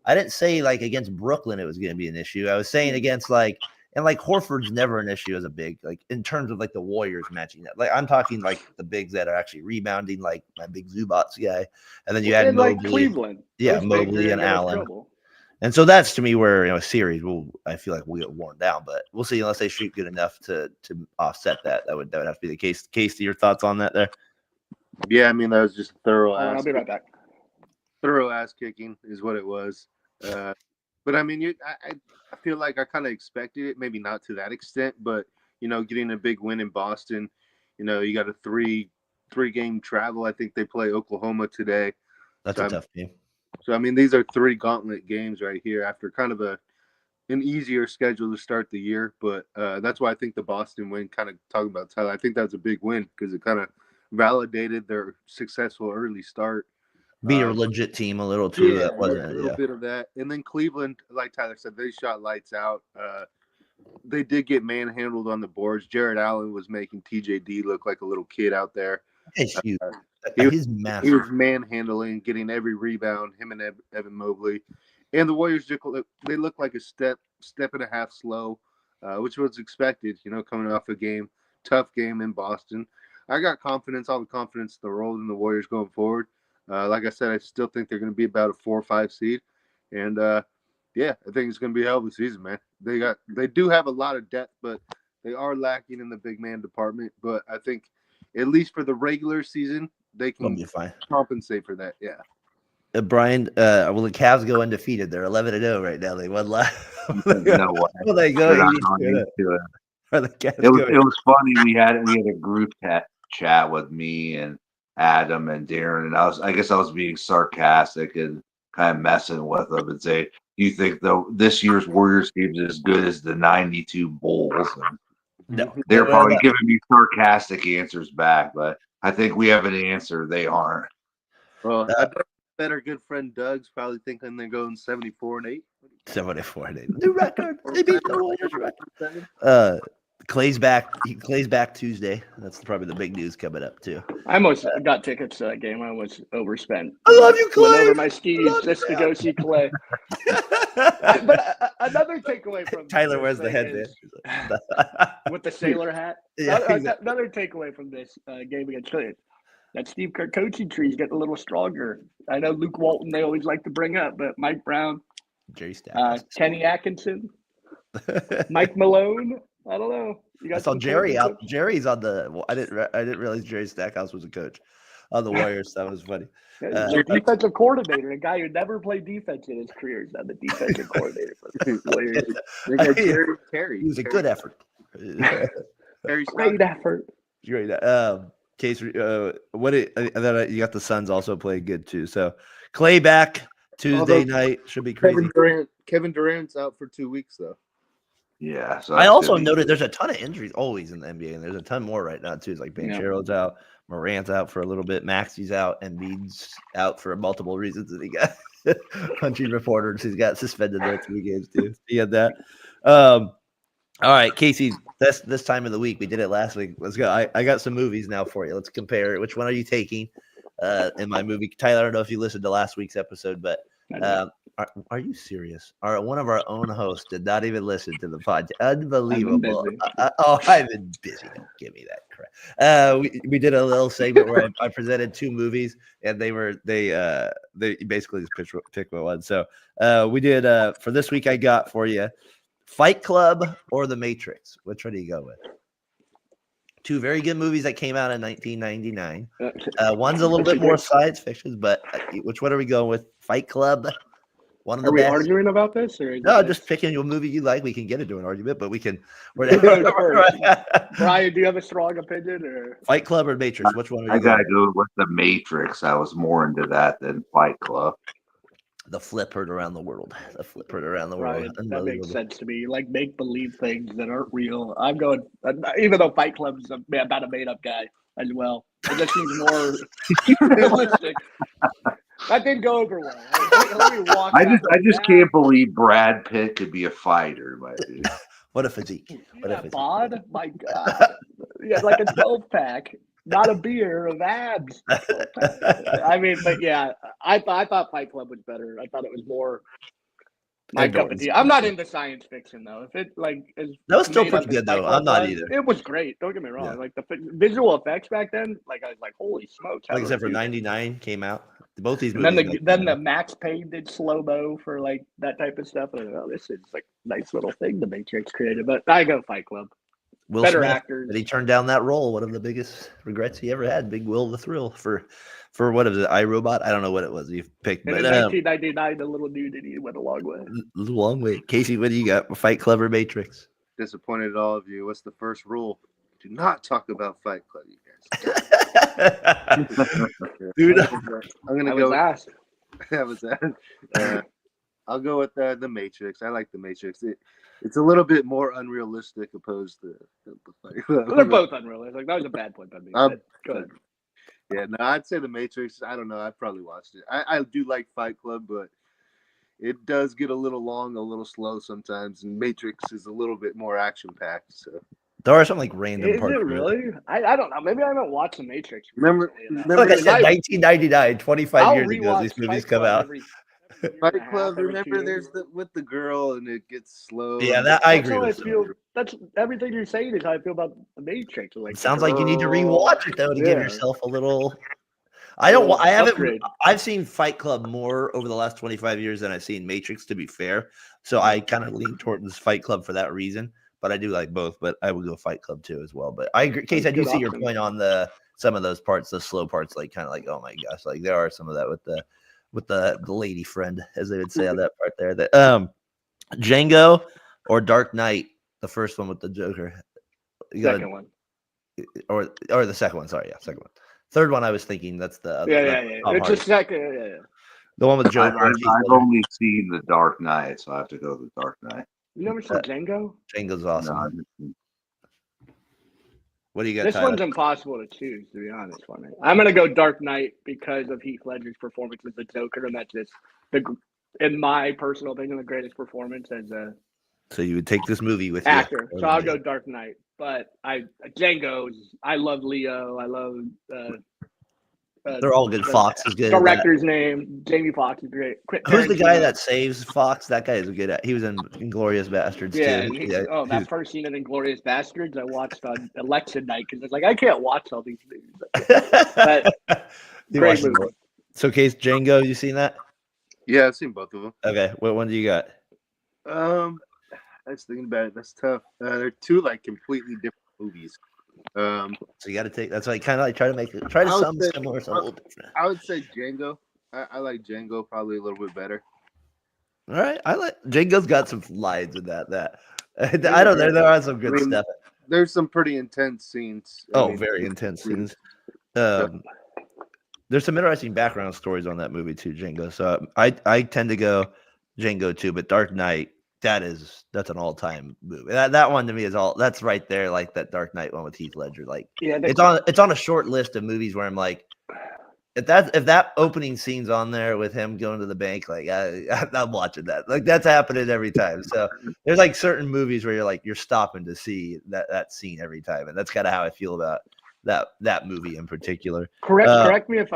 I didn't say like against Brooklyn it was going to be an issue. I was saying against Horford's never an issue as a big, like in terms of like the Warriors matching that. Like I'm talking like the bigs that are actually rebounding, like my big Zubats guy, and then you had Mobley, like Cleveland, Mobley and Allen. Trouble. And so that's to me where a series I feel like we'll get worn down, but we'll see unless they shoot good enough to offset that. That would have to be the case. Casey, your thoughts on that there? Yeah, I mean that was just thorough. I'll be right back. Thorough ass kicking is what it was. But I mean, I feel like I kind of expected it, maybe not to that extent, but getting a big win in Boston. You got a three game travel. I think they play Oklahoma today. That's a tough game. So, I mean, these are 3 gauntlet games right here after kind of an easier schedule to start the year. But that's why I think the Boston win, kind of talking about Tyler, I think that's a big win because it kind of validated their successful early start. Be a legit team a little too. Yeah, a little bit of that. And then Cleveland, like Tyler said, they shot lights out. They did get manhandled on the boards. Jared Allen was making TJD look like a little kid out there. He's massive. He was manhandling, getting every rebound, him and Evan Mobley. And the Warriors, they look like a step and a half slow, which was expected, coming off a tough game in Boston. I got confidence, all the confidence in the role in the Warriors going forward. Like I said, I still think they're going to be about a 4 or 5 seed. And, I think it's going to be a hell of a season, man. They do have a lot of depth, but they are lacking in the big man department. But I think at least for the regular season, they can compensate for that. Yeah. Brian, will the Cavs go undefeated? They're 11-0 right now. They won last. No way. Will they go? It was funny. We had a group chat with me and Adam and Darren, and I guess I was being sarcastic and kind of messing with them and say, "You think this year's Warriors game is as good as the '92 Bulls?" And No, they're probably giving me sarcastic answers back, but I think we have an answer. They aren't. Well, I bet our good friend Doug's probably thinking they're going 74-8. 74-8. New record. They beat the Warriors record. Clay's back. Clay's back Tuesday. That's probably the big news coming up too. I almost got tickets to that game. I almost overspent. I love you, Clay. Went over my skis just to go see Clay. But another takeaway from Tyler wears the headband with the sailor hat. Yeah, exactly. Another takeaway from this game against Clay, that Steve Kerr coaching tree is getting a little stronger. I know Luke Walton they always like to bring up, but Mike Brown, Jerry Stack, Kenny Atkinson, Mike Malone. I don't know. I saw Jerry out. Jerry's on the. I didn't realize Jerry Stackhouse was a coach on the Warriors. That was funny. Their defensive coordinator, a guy who never played defense in his career, is now the defensive coordinator for the Warriors. He was a good effort. Great effort. Great. Case. You got the Suns also playing good too. So Clay back Tuesday night should be crazy. Kevin Durant's out for 2 weeks though. Yeah. So I also noted there's a ton of injuries always in the NBA, and there's a ton more right now too. It's like Banchero's out, Morant's out for a little bit, Maxi's out, and Embiid's out for multiple reasons. And he got country reporters. He's got suspended there 3 games too. He had that. All right, Casey. This time of the week we did it last week. Let's go. I got some movies now for you. Let's compare. Which one are you taking in my movie? Tyler, I don't know if you listened to last week's episode, but. Are you serious? One of our own hosts did not even listen to the podcast. Unbelievable. I've been busy. Don't give me that crap. We did a little segment where I presented 2 movies, and they basically just pick one. So we did for this week. I got for you Fight Club or The Matrix. Which one do you go with? 2 very good movies that came out in 1999. One's a little bit more science fiction, but which one are we going with? Fight Club. One of the Are we best. arguing about this? Or No, just picking a movie you like. We can get into an argument, but we can. Brian, do you have a strong opinion? Or Fight Club or Matrix? Which one are you? I gotta go with The Matrix. I was more into that than Fight Club. The flip heard around the world. Right, that makes sense to me. Like make believe things that aren't real. I'm going, even though Fight Club's about a made up guy as well. It just seems more realistic. That didn't go over well. I just can't believe Brad Pitt could be a fighter, my dude. What a physique! What a physique. Bod? My God, yeah, like a 12-pack. Not a beer of abs. I mean, but yeah, I thought Fight Club was better. I thought it was more my cup of tea. I'm not into science fiction though. If it like is that was still pretty good though. I'm not either. It was great. Don't get me wrong. Yeah. Like the visual effects back then, like I was like, holy smokes! Like except for '99 came out. Both these movies. And then the Max Payne did slow mo for like that type of stuff. And this is like a nice little thing the Matrix created. But I go Fight Club. Will Better Smith, actors. But he turned down that role. One of the biggest regrets he ever had. Big Will the Thrill for what is it? iRobot? I don't know what it was. You picked. And but, in 1999, the little nudity went a long way. Long way. Casey, what do you got? Fight Club or Matrix? Disappointed at all of you. What's the first rule? Do not talk about Fight Club, you guys. Dude, I'm gonna go. Asked. That was that. I'll go with the Matrix. I like the Matrix. It's a little bit more unrealistic opposed to the Fight Club. They're both unrealistic. That was a bad point by me. Go ahead. Yeah, no, I'd say the Matrix. I don't know. I've probably watched it. I do like Fight Club, but it does get a little long, a little slow sometimes. And Matrix is a little bit more action packed. So there are some like random parts. Is it really? I don't know. Maybe I haven't watched the Matrix. Remember like I said, 1999, 25 years ago, these movies come out. Fight Club. Remember, there's with the girl, and it gets slow. Yeah, that I agree with. That's everything you're saying is how I feel about the Matrix. Like, it sounds like you need to rewatch it though to give yourself a little. I've seen Fight Club more over the last 25 years than I've seen Matrix. To be fair, so I kind of lean towards Fight Club for that reason. But I do like both. But I would go Fight Club too as well. But I agree, Case. I do see your point on some of those parts, the slow parts, like kind of like, oh my gosh, like there are some of that with the lady friend, as they would say on that part there. That Django or Dark Knight, the first one with the Joker. Second one. Or the second one, sorry, yeah, second one. Third one I was thinking that's the other. Yeah. Tom It's Hardy. a second. Yeah. The one with Joe. I've only seen The Dark Knight, so I have to go with The Dark Knight. You never seen Django? Django's awesome. No, I haven't seen- What do you got? This Tyler? one's impossible to choose, to be honest. For me, I'm gonna go Dark Knight because of Heath Ledger's performance as the Joker, and that's just in my personal opinion, the greatest performance as a So you would take this movie with actor. you? So I'll go Dark Knight. But Django's. I love Leo. I love. They're all good. Fox is good. Director's name. Jamie Foxx is great. Who's the guy that saves Fox? That guy is good. He was in Inglourious Bastards yeah, too. That first scene in Inglourious Bastards I watched on election night because it's like I can't watch all these movies. But great movie. So, Case Django, you seen that? Yeah, I've seen both of them. Okay, what one do you got? I was thinking about it. That's tough. They're two like completely different movies. So you got to take. That's why I kind of like try to sound similar, so a little different. I would say Django. I like Django probably a little bit better. All right, I like Django's got some lines in that. I don't know. There are some good stuff. There's some pretty intense scenes. Very intense scenes. There's some interesting background stories on that movie too, Django. So I tend to go Django too, but Dark Knight, that's an all-time movie. That one to me is that's right there, like that Dark Knight one with Heath Ledger. Like it's on a short list of movies where I'm like, if that opening scene's on there with him going to the bank, like I'm watching that. Like that's happening every time. So there's like certain movies where you're stopping to see that scene every time, and that's kind of how I feel about that movie in particular. Correct me if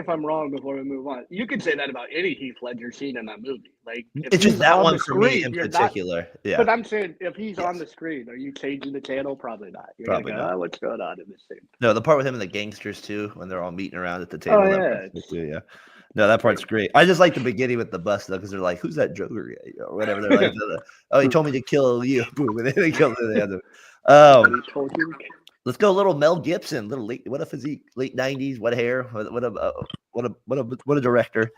I'm wrong before we move on. You could say that about any Heath Ledger scene in that movie. Like it's just that one for me in particular. Yeah. But I'm saying if he's on the screen, are you changing the channel? Probably not. You're Probably gonna go, not. what's going on in this scene? No, the part with him and the gangsters too, when they're all meeting around at the table. Yeah. No, that part's great. I just like the beginning with the bus though, because they're like, "Who's that Joker guy?" Or whatever. They're like, "Oh, he told me to kill you." Boom, and then they killed the other. Let's go a little Mel Gibson, what a physique, late 90s, what hair, what a director.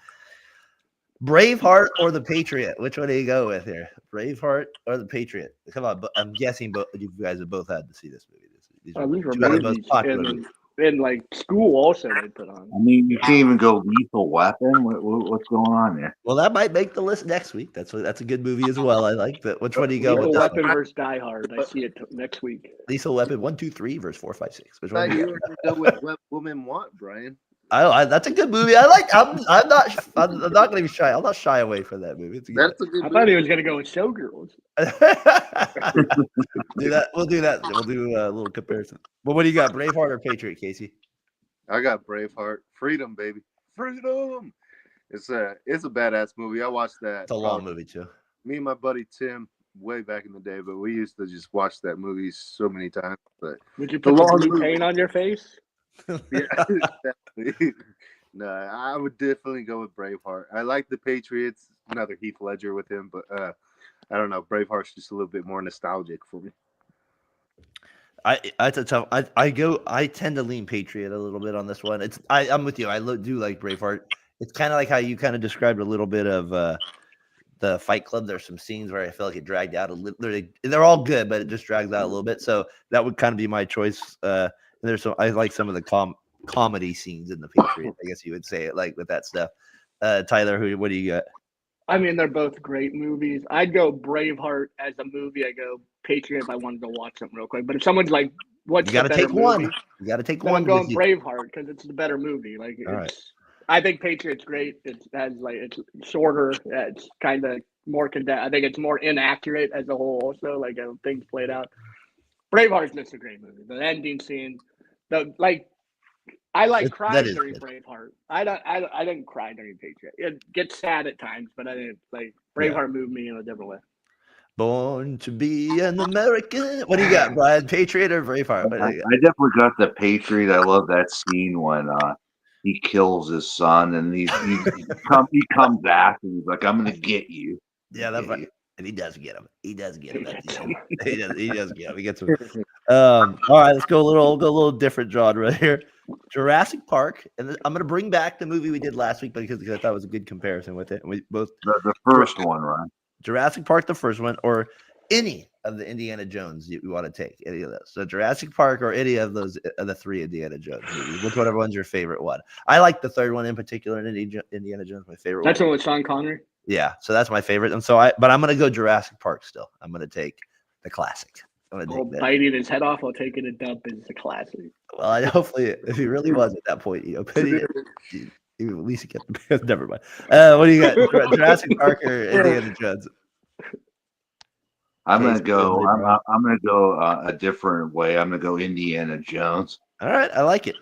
Braveheart or The Patriot? Which one do you go with here? Braveheart or The Patriot? Come on, but I'm guessing you guys have both had to see this movie. These are these were two of the most popular movies. In like school also they put on. I mean, you can't even go Lethal Weapon. What's going on there? Well, that might make the list next week. That's a good movie as well. I like that. Which one do you go with? Lethal Weapon versus Die Hard. I see it next week. Lethal Weapon 1, 2, 3 versus 4, 5, 6. Which one? You were gonna go with What Women Want, Brian. That's a good movie. I like. I'm not going to be shy. I'll not shy away from that movie. That's a good I movie. thought he was going to go with Showgirls. do that. We'll do that. We'll do a little comparison. But what do you got, Braveheart or Patriot, Casey? I got Braveheart. Freedom, baby. Freedom. It's a badass movie. I watched that. It's a long movie too. Me and my buddy Tim, way back in the day, but we used to just watch that movie so many times. But would you put the blue paint on your face? Yeah, exactly. No, I would definitely go with Braveheart. I like The Patriots, another Heath Ledger with him, but I don't know. Braveheart's just a little bit more nostalgic for me. I tend to lean Patriot a little bit on this one. I'm with you. I do like Braveheart. It's kind of like how you kind of described a little bit of the Fight Club. There's some scenes where I feel like it dragged out a little. They're all good, but it just drags out a little bit. So that would kind of be my choice. I like some of the comedy scenes in The Patriot. I guess you would say it like with that stuff. Tyler, what do you got? I mean, they're both great movies. I'd go Braveheart as a movie. I go Patriot if I wanted to watch something real quick. But if someone's like, "What's the better movie?" You got to take then one. I'm going Braveheart because it's the better movie. Like, right. I think Patriot's great. It's shorter. It's kind of more condensed. I think it's more inaccurate as a whole. Also, like things played out. Braveheart's just a great movie. The ending scene, I like crying during Braveheart. I didn't cry during Patriot. It gets sad at times, but I didn't Braveheart moved me in a different way. Born to be an American. What do you got, Brian? Patriot or Braveheart? I definitely got the Patriot. I love that scene when he kills his son and he comes back and he's like, "I'm gonna get you." Yeah, that's right. And he does get him. He does get him. He does get him. He gets him. All right, let's go a little different genre here. Jurassic Park, and I'm going to bring back the movie we did last week because I thought it was a good comparison with it. We both the first one, right? Jurassic Park, the first one, or any of the Indiana Jones you want to take? Any of those? So Jurassic Park or any of those of the 3 Indiana Jones movies? Whichever one's your favorite one. I like the third one in particular. Indiana Jones, my favorite. That's one with Sean Connery. Yeah, so that's my favorite. And so but I'm gonna go Jurassic Park still. I'm gonna take the classic. I'm gonna take that. Biting his head off while taking a dump is a classic. Well, hopefully, if he really was at that point, at least get the never mind. What do you got? Jurassic Park or Indiana Jones? I'm gonna go. I'm gonna go a different way. I'm gonna go Indiana Jones. All right, I like it.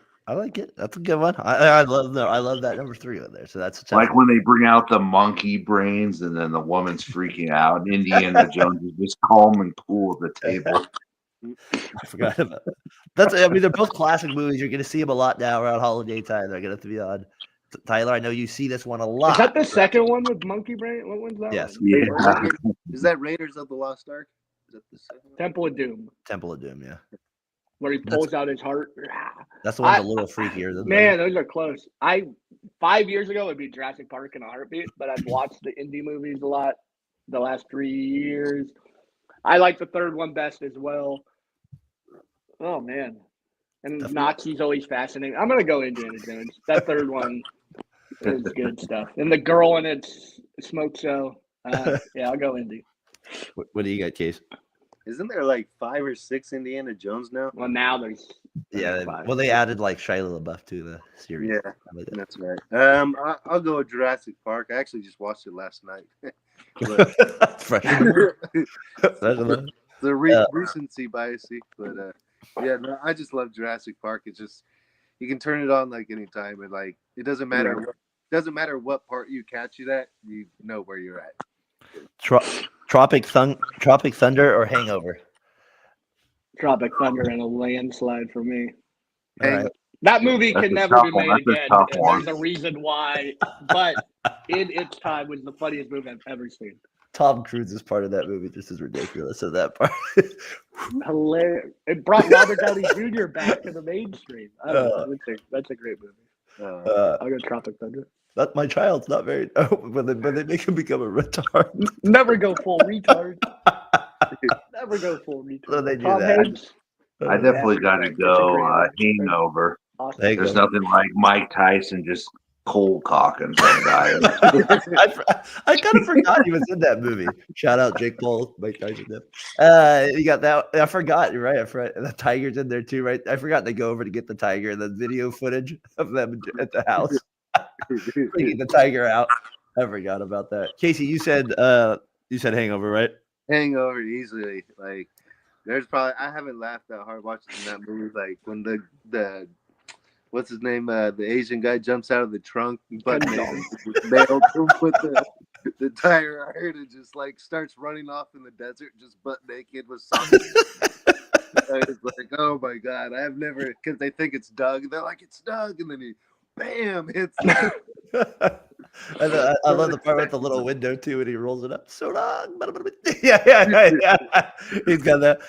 That's a good one. I love that number 3 on there. So that's like when they bring out the monkey brains and then the woman's freaking out. And Indiana Jones is just calm and cool at the table. I forgot about that. I mean, they're both classic movies. You're going to see them a lot now around holiday time. They're going to have to be on. Tyler, I know you see this one a lot. Is that the second one with monkey brain? What one's that? Yes. Yeah. Is that Raiders of the Lost Ark? Is that the second one? Temple of Doom. Temple of Doom, yeah. Where he pulls out his heart. That's the one's a little freakier. Man, those are close. 5 years ago it'd be Jurassic Park in a heartbeat, but I've watched the indie movies a lot the last 3 years. I like the third one best as well. Oh man. And Nazi's always fascinating. I'm gonna go Indiana Jones. That third one is good stuff. And the girl in its smoke show. Yeah, I'll go Indy. What do you got, Case? Isn't there like 5 or 6 Indiana Jones now? Well, now there's they added like Shia LaBeouf to the series. Yeah, that's right. I'll go with Jurassic Park. I actually just watched it last night. The recency biasy, but yeah, no, I just love Jurassic Park. It's just you can turn it on like anytime, and like it doesn't matter. It doesn't matter what part you catch it at. You know where you're at. Tropic Thunder or Hangover? Tropic Thunder and a landslide for me. Right. That movie can never be made again. And there's a reason why, but in its time was the funniest movie I've ever seen. Tom Cruise is part of that movie, just as ridiculous as that part. Hilarious. It brought Robert Downey Jr. back to the mainstream. I don't know. That's a great movie. I'll go Tropic Thunder. That my child's not very. Oh, when they make him become a retard. Never go full retard. Never go full retard. So they do that. I definitely got to go Hangover. Awesome. There's nothing like Mike Tyson just cold cocking some guy. I kind of forgot he was in that movie. Shout out Jake Paul, Mike Tyson. You got that. I forgot. You're right. I forgot the tiger's in there too, right? I forgot they go over to get the tiger and the video footage of them at the house. Bringing the tiger out. I forgot about that. Casey, you said Hangover, right? Hangover easily. Like there's probably I haven't laughed that hard watching that movie. Like when the what's his name? The Asian guy jumps out of the trunk, but nailed him with the tire iron and just like starts running off in the desert, just butt naked with something. I was like, oh my god, I have never because they think it's Doug. They're like, it's Doug, and then he bam hits. I love the part with the little window too, and he rolls it up. So long. Yeah. He's got that.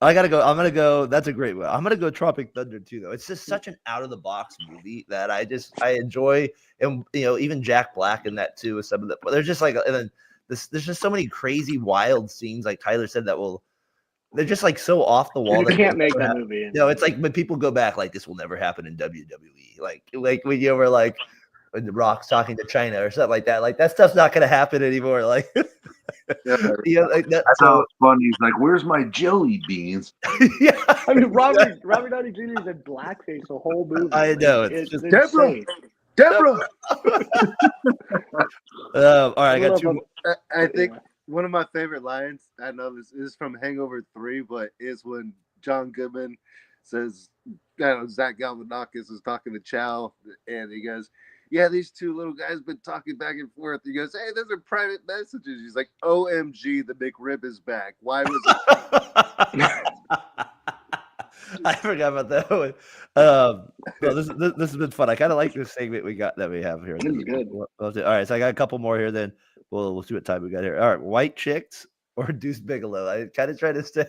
I'm gonna go. That's a great one. I'm gonna go Tropic Thunder too, though. It's just such an out of the box movie that I enjoy, and even Jack Black in that too. With some of the, there's just like, and then there's just so many crazy wild scenes, like Tyler said, they're just like so off the wall. You can't make that movie. It's like when people go back, like this will never happen in WWE. Like when you were like. When the Rock's talking to China or something like that stuff's not going to happen anymore. Like, that's how it's funny. He's like, "Where's my jelly beans?" Yeah, I mean, Robert Downey Jr. is in blackface the whole movie. I know it's just Deborah. All right, I got two. I think one of my favorite lines. I know this is from Hangover 3, but is when John Goodman says, Zach Galifianakis is talking to Chow, and he goes. Yeah, these two little guys been talking back and forth. He goes, hey, those are private messages. He's like, OMG, the McRib is back. Why was it? I forgot about that one. Well, this has been fun. I kind of like this segment we have here. This is good. All right, so I got a couple more here. Then we'll see what time we got here. All right, White Chicks or Deuce Bigelow. I kind of try to stay.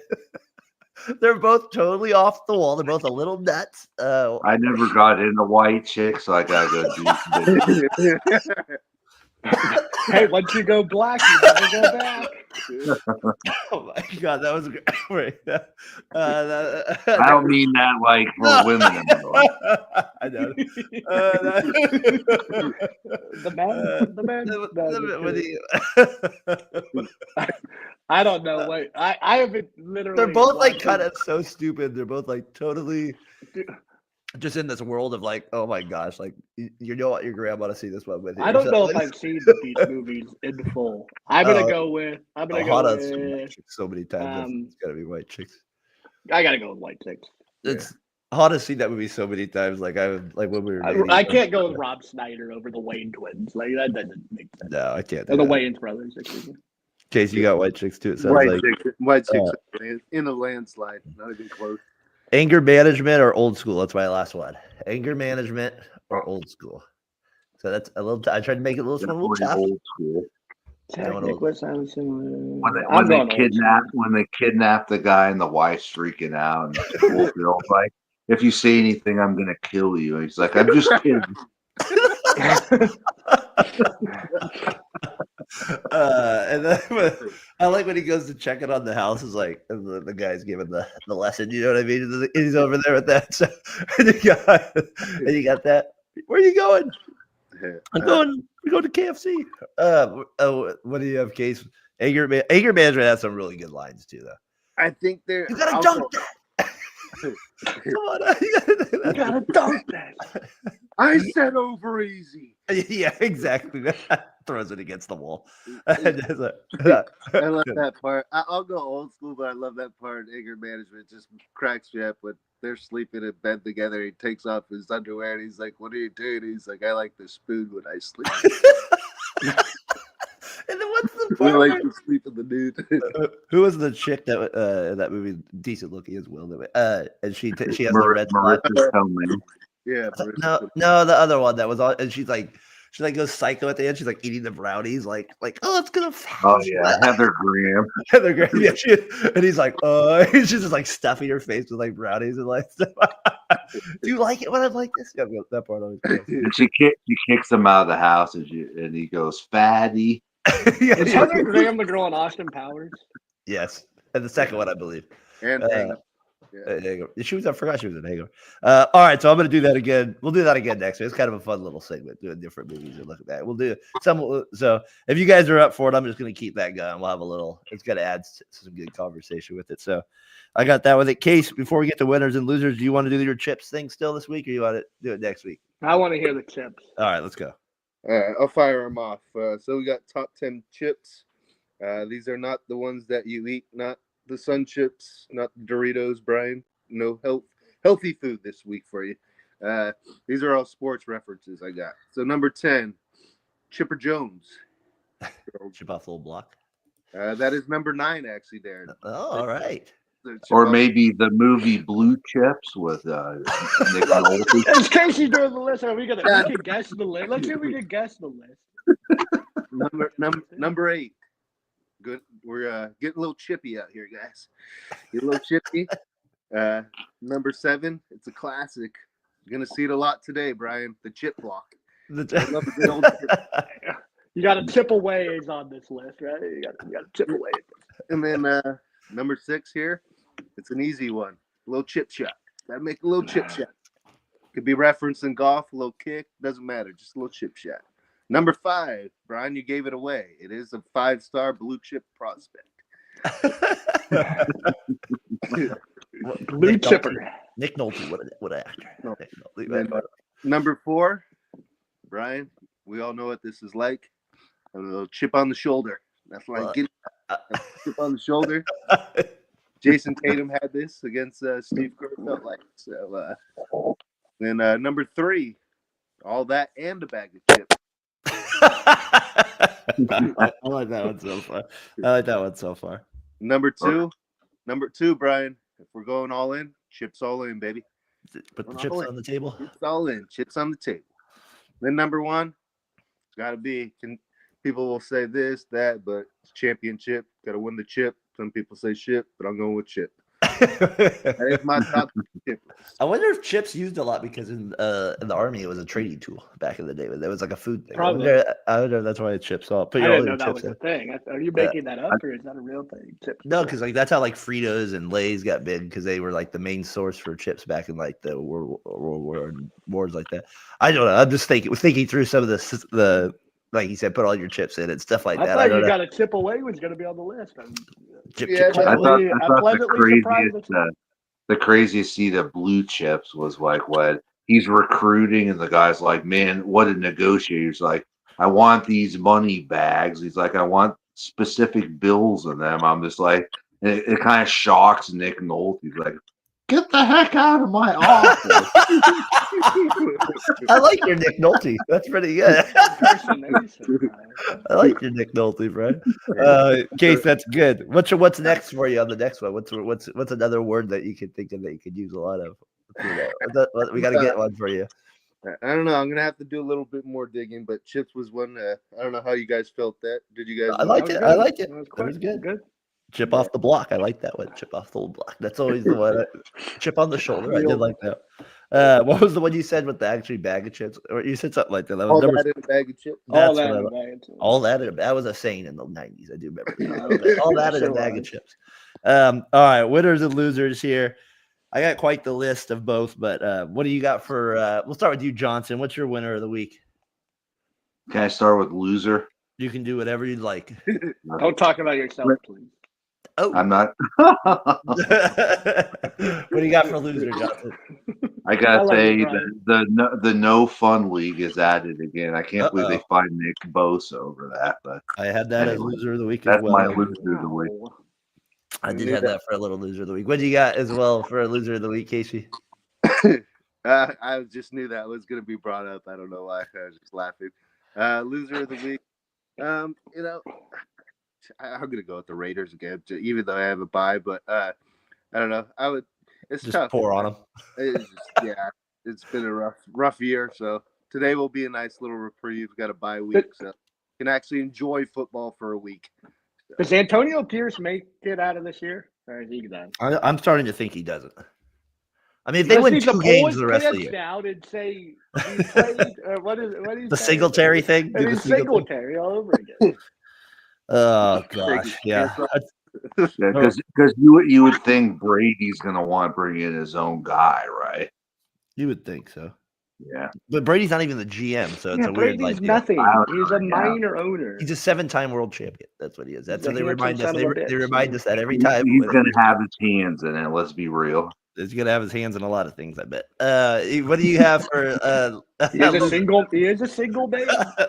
They're both totally off the wall. They're both a little nuts. I never got into White Chicks, so I gotta go Deuce. Hey, once you go black, you never go back. Oh my god, that was great. I don't mean that like for women in my life. I know. The man. I don't know. Wait, I haven't literally. They're both like watched kind of so stupid. They're both like totally just in this world of like, oh my gosh, like you know what your grandma to see this one with you. I don't know if I've seen these movies in full. I'm gonna go with. So many times. It's gotta be White Chicks. I gotta go with White Chicks. It's hard to see that movie so many times. Like when we were dating. I can't go with Rob Schneider over the Wayne twins. Like that doesn't make sense. No, I can't. Or the Wayans brothers. Case, you got White Chicks too. It sounds White Chicks in a landslide. Not even close. Anger management or old school? That's my last one. Anger management or old school? So that's a little. I tried to make it a little tough. Old school. When they kidnap the guy and the wife's freaking out, and the school girl's like, "If you say anything, I'm gonna kill you." And he's like, "I'm just kidding." And then I like when he goes to check it on the house. Is like the guy's giving the lesson. You know what I mean? He's over there with that. So, and you got that. Where are you going? I'm going. We're going to KFC. What do you have, Case? Anger management has some really good lines too, though. I think they're. You gotta dunk that. Come on, you gotta dunk that. I said over easy. Yeah, exactly. Throws it against the wall. I love that part. I'll go old school, but I love that part. Anger management just cracks me up when they're sleeping in bed together. He takes off his underwear and he's like, "What are you doing?" He's like, "I like to spoon when I sleep." And then what's the We part? like to sleep in the nude. Who was the chick that that movie? Decent looking as well. And she has the red spot. Yeah. No, the other one that was on, and she goes psycho at the end. She's like eating the brownies, like oh, it's gonna. Oh yeah, Heather Graham. Heather Graham. Yeah, and he's like, she's just like stuffing her face with like brownies and like stuff. Do you like it when I'm like this? Yeah, that part always. And she kicks him out of the house, and he goes, "Fatty." Is Heather Graham the girl in Austin Powers? Yes, and the second one, I believe. And she was. I forgot she was in Hagar. All right, so I'm going to do that again. We'll do that again next week. It's kind of a fun little segment, doing different movies and look at that. We'll do some. So if you guys are up for it, I'm just going to keep that going. We'll have a little. It's going to add some good conversation with it. So I got that with it. Case, before we get to winners and losers, do you want to do your chips thing still this week, or you want to do it next week? I want to hear the chips. All right, let's go. I'll fire them off. So we got top 10 chips. These are not the ones that you eat, not the Sun Chips, not the Doritos, Brian. No healthy food this week for you. These are all sports references I got. So number 10, Chipper Jones. Chip off little block. That is number 9, actually, Darren. Oh, all right. Or maybe the movie Blue Chips with Nick Nolte. It's Casey doing the list. We can guess the list. Let's see if we can guess the list. Number 8. Good. We're getting a little chippy out here, guys. Get a little chippy. Number 7. It's a classic. You're gonna see it a lot today, Brian. The chip block. I love a good old chip. You got to chip away is on this list, right? You got to chip away. And then number 6 here. It's an easy one. A little chip shot. Gotta make a little chip shot. Could be referenced in golf, a little kick. Doesn't matter. Just a little chip shot. Number 5, Brian, you gave it away. It is a 5-star blue chip prospect. Blue chipper. Nick Nolte, what an actor. Number 4, Brian, we all know what this is like. A little chip on the shoulder. That's like getting a chip on the shoulder. Jason Tatum had this against Steve Kerr, felt like. So, then number 3, all that and a bag of chips. I like that one so far. Number 2, Brian. If we're going all in, chips all in, baby. Put the chips on the table. Chips all in, chips on the table. Then number 1, it's got to be. People will say this, that, but it's championship. Got to win the chip. Some people say ship, but I'm going with chip. That is my top chip list. I wonder if chips used a lot because in the army it was a trading tool back in the day. It was like a food thing. Probably. I wonder if that's why it's chips. So I'll put I all didn't your know that chips was in. a thing. Are you making that up, or is that a real thing? Chips. No, because like that's how like Fritos and Lay's got big because they were like the main source for chips back in like the World War and wars like that. I don't know. I'm just thinking through some of the like you said, put all your chips in and stuff like I that. thought you know. got a chip away was going to be on the list. Chip, Yeah, chip, I chip. thought I'm pleasantly surprised. the craziest seed of blue chips was like when he's recruiting and the guy's like, man, what a negotiator. He's like, I want these money bags. He's like, I want specific bills in them. I'm just like, and it kind of shocks Nick Nolte. He's like, get the heck out of my office. I like your Nick Nolte. That's pretty good. I like your Nick Nolte, bro. Case, that's good. What's next for you on the next one? What's another word that you could think of that you could use a lot of? We got to get one for you. I don't know. I'm gonna have to do a little bit more digging, but chips was one. I don't know how you guys felt that. Did you guys? I liked it. I like it. It was good. Good. Chip off the block. I like that one. Chip off the block. That's always the one. Chip on the shoulder. I did like that. What was the one you said with the actually bag of chips? Or you said something like that. All that in a bag of chips. All that in a bag of chips. All that was a saying in the 90s. I do remember. All that in a bag of chips. All right, winners and losers here. I got quite the list of both, but what do you got for? We'll start with you, Johnson. What's your winner of the week? Can I start with loser? You can do whatever you'd like. Don't talk about yourself, please. Oh, I'm not. What do you got for loser, Johnson? I gotta say the no fun league is added again. I can't believe they find Nick Bosa over that. But I had that as loser of the week that's as well. my loser of the week. I did have that for a little loser of the week. What do you got as well for a loser of the week, Casey? I just knew that was going to be brought up. I don't know why. I was just laughing. Loser of the week. I'm going to go with the Raiders again, even though I have a bye. But I don't know. It's just tough. pour on them. It's been a rough year. So today will be a nice little reprieve. We've got a bye week, so can actually enjoy football for a week. Does Antonio Pierce make it out of this year? Or is he done? I'm starting to think he doesn't. I mean, if they win 2 games the rest of the year. Down and say he played, what is the Singletary thing? I mean, Singletary all over again. Oh gosh, yeah. Because you would think Brady's going to want to bring in his own guy, right? You would think so. Yeah, but Brady's not even the GM, so it's a Brady's weird. Nothing. He's a minor owner. He's a 7-time world champion. That's what he is. That's what they remind us. They remind us that every time. He's going to have his hands in it. Let's be real. He's going to have his hands in a lot of things. I bet. What do you have for? He is a single man. I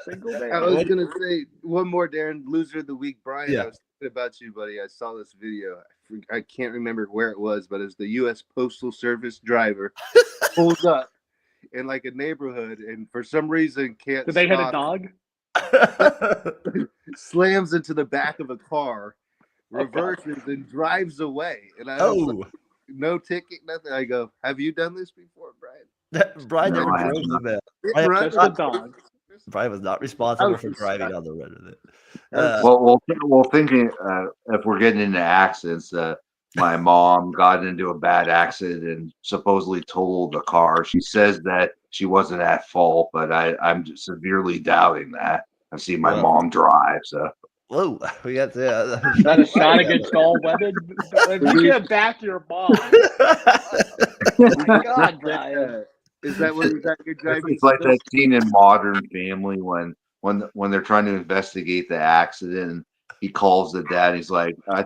was going to say one more, Darren. Loser of the week, Brian. Yeah. I was thinking about you, buddy. I saw this video. I can't remember where it was, but it's the U.S. Postal Service driver pulls up in like a neighborhood, and for some reason can't. Did they hit a dog? Slams into the back of a car, reverses and drives away. And I was like, no ticket, nothing. I go, have you done this before, Brian? Brian never drove the van. Brian was not responsible for driving on the road with it. Thinking if we're getting into accidents, my mom got into a bad accident and supposedly totaled the car. She says that she wasn't at fault, but I'm severely doubting that. I've seen my mom drive, so. Whoa, we got that a shot against all women? If you can't back your mom. Oh my God, Brian. Is that what you got your driving? It's like that scene in Modern Family when they're trying to investigate the accident. He calls the dad. He's like, I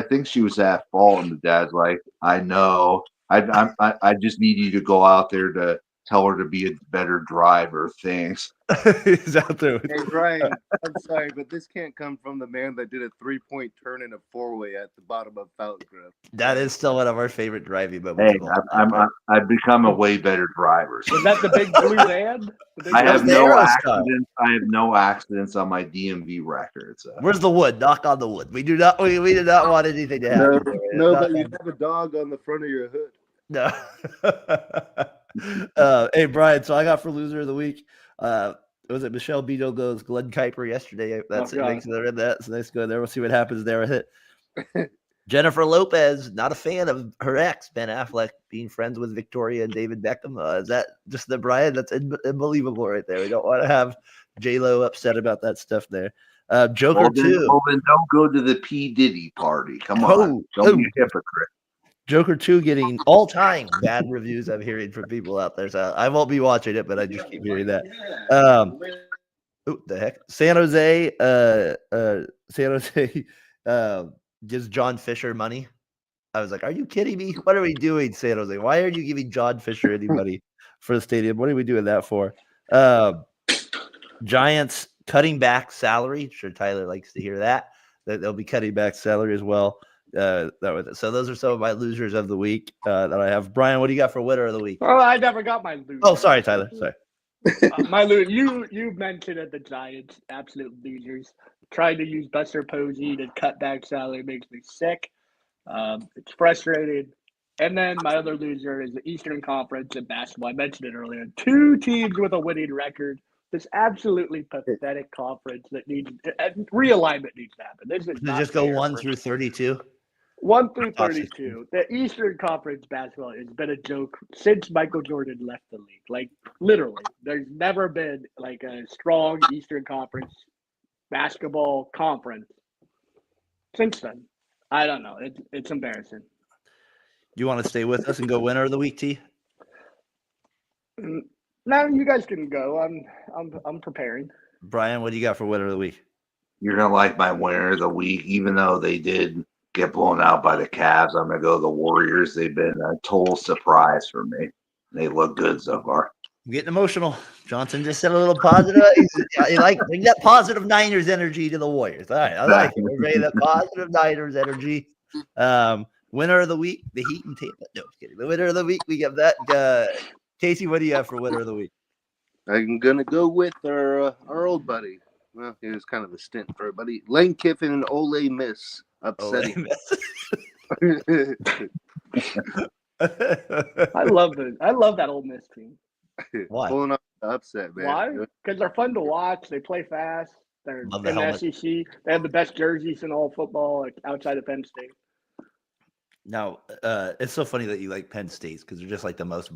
think she was at fault, and the dad's like, I know. I just need you to go out there to tell her to be a better driver. Thanks. He's out there. Hey Brian, I'm sorry, but this can't come from the man that did a 3-point turn in a 4-way at the bottom of Fountain Grove. That is still one of our favorite driving moments. Hey, I've become a way better driver. So. Is that the big blue van? I have no accidents. I have no accidents on my DMV record. So. Where's the wood? Knock on the wood. We do not want anything to happen. No, but you have a dog on the front of your hood. No. Hey Brian, so I got for loser of the week. Was it Michelle Beadle goes Glenn Kuiper yesterday? That's it. Makes they're in that. So let's go there. We'll see what happens there with it. Jennifer Lopez, not a fan of her ex, Ben Affleck, being friends with Victoria and David Beckham. Is that just the Brian? That's unbelievable right there. We don't want to have J-Lo upset about that stuff there. Joker 2. Well, then don't go to the P. Diddy party. Come on. Don't be a hypocrite. Joker 2 getting all-time bad reviews I'm hearing from people out there. So I won't be watching it, but I just keep hearing that. The heck? San Jose gives John Fisher money. I was like, are you kidding me? What are we doing, San Jose? Why are you giving John Fisher any money for the stadium? What are we doing that for? Giants cutting back salary. Sure, Tyler likes to hear that. They'll be cutting back salary as well. So those are some of my losers of the week that I have. Brian, what do you got for winner of the week? Oh, I never got my loser. Oh, sorry, Tyler. Sorry. My loser. You mentioned it, the Giants, absolute losers. Trying to use Buster Posey to cut back salary makes me sick. It's frustrating. And then my other loser is the Eastern Conference in basketball. I mentioned it earlier. 2 teams with a winning record. This absolutely pathetic conference that needs realignment needs to happen. This is just go 1 through 32. 1 through 32. The Eastern Conference basketball has been a joke since Michael Jordan left the league. Like, literally, there's never been like a strong Eastern Conference basketball conference since then. I don't know. It's embarrassing. You want to stay with us and go winner of the week, T? No, you guys can go. I'm preparing. Brian, what do you got for winner of the week? You're gonna like my winner of the week, even though they did get blown out by the Cavs. I'm gonna go the Warriors. They've been a total surprise for me. They look good so far. I'm getting emotional. Johnson just said a little positive. Bring that positive Niners energy to the Warriors. All right, I like it. We're bringing that positive Niners energy. Winner of the week, the Heat and Tampa. No, just kidding. The winner of the week, we have that. Casey, what do you have for winner of the week? I'm gonna go with our old buddy. Well, it was kind of a stint for everybody. Lane Kiffin and Ole Miss upsetting. I love that Ole Miss team. Why? Pulling off the upset, man. Why? Because they're fun to watch. They play fast. They're in the SEC. They have the best jerseys in all football, like outside of Penn State. Now, it's so funny that you like Penn State's because they're just like the most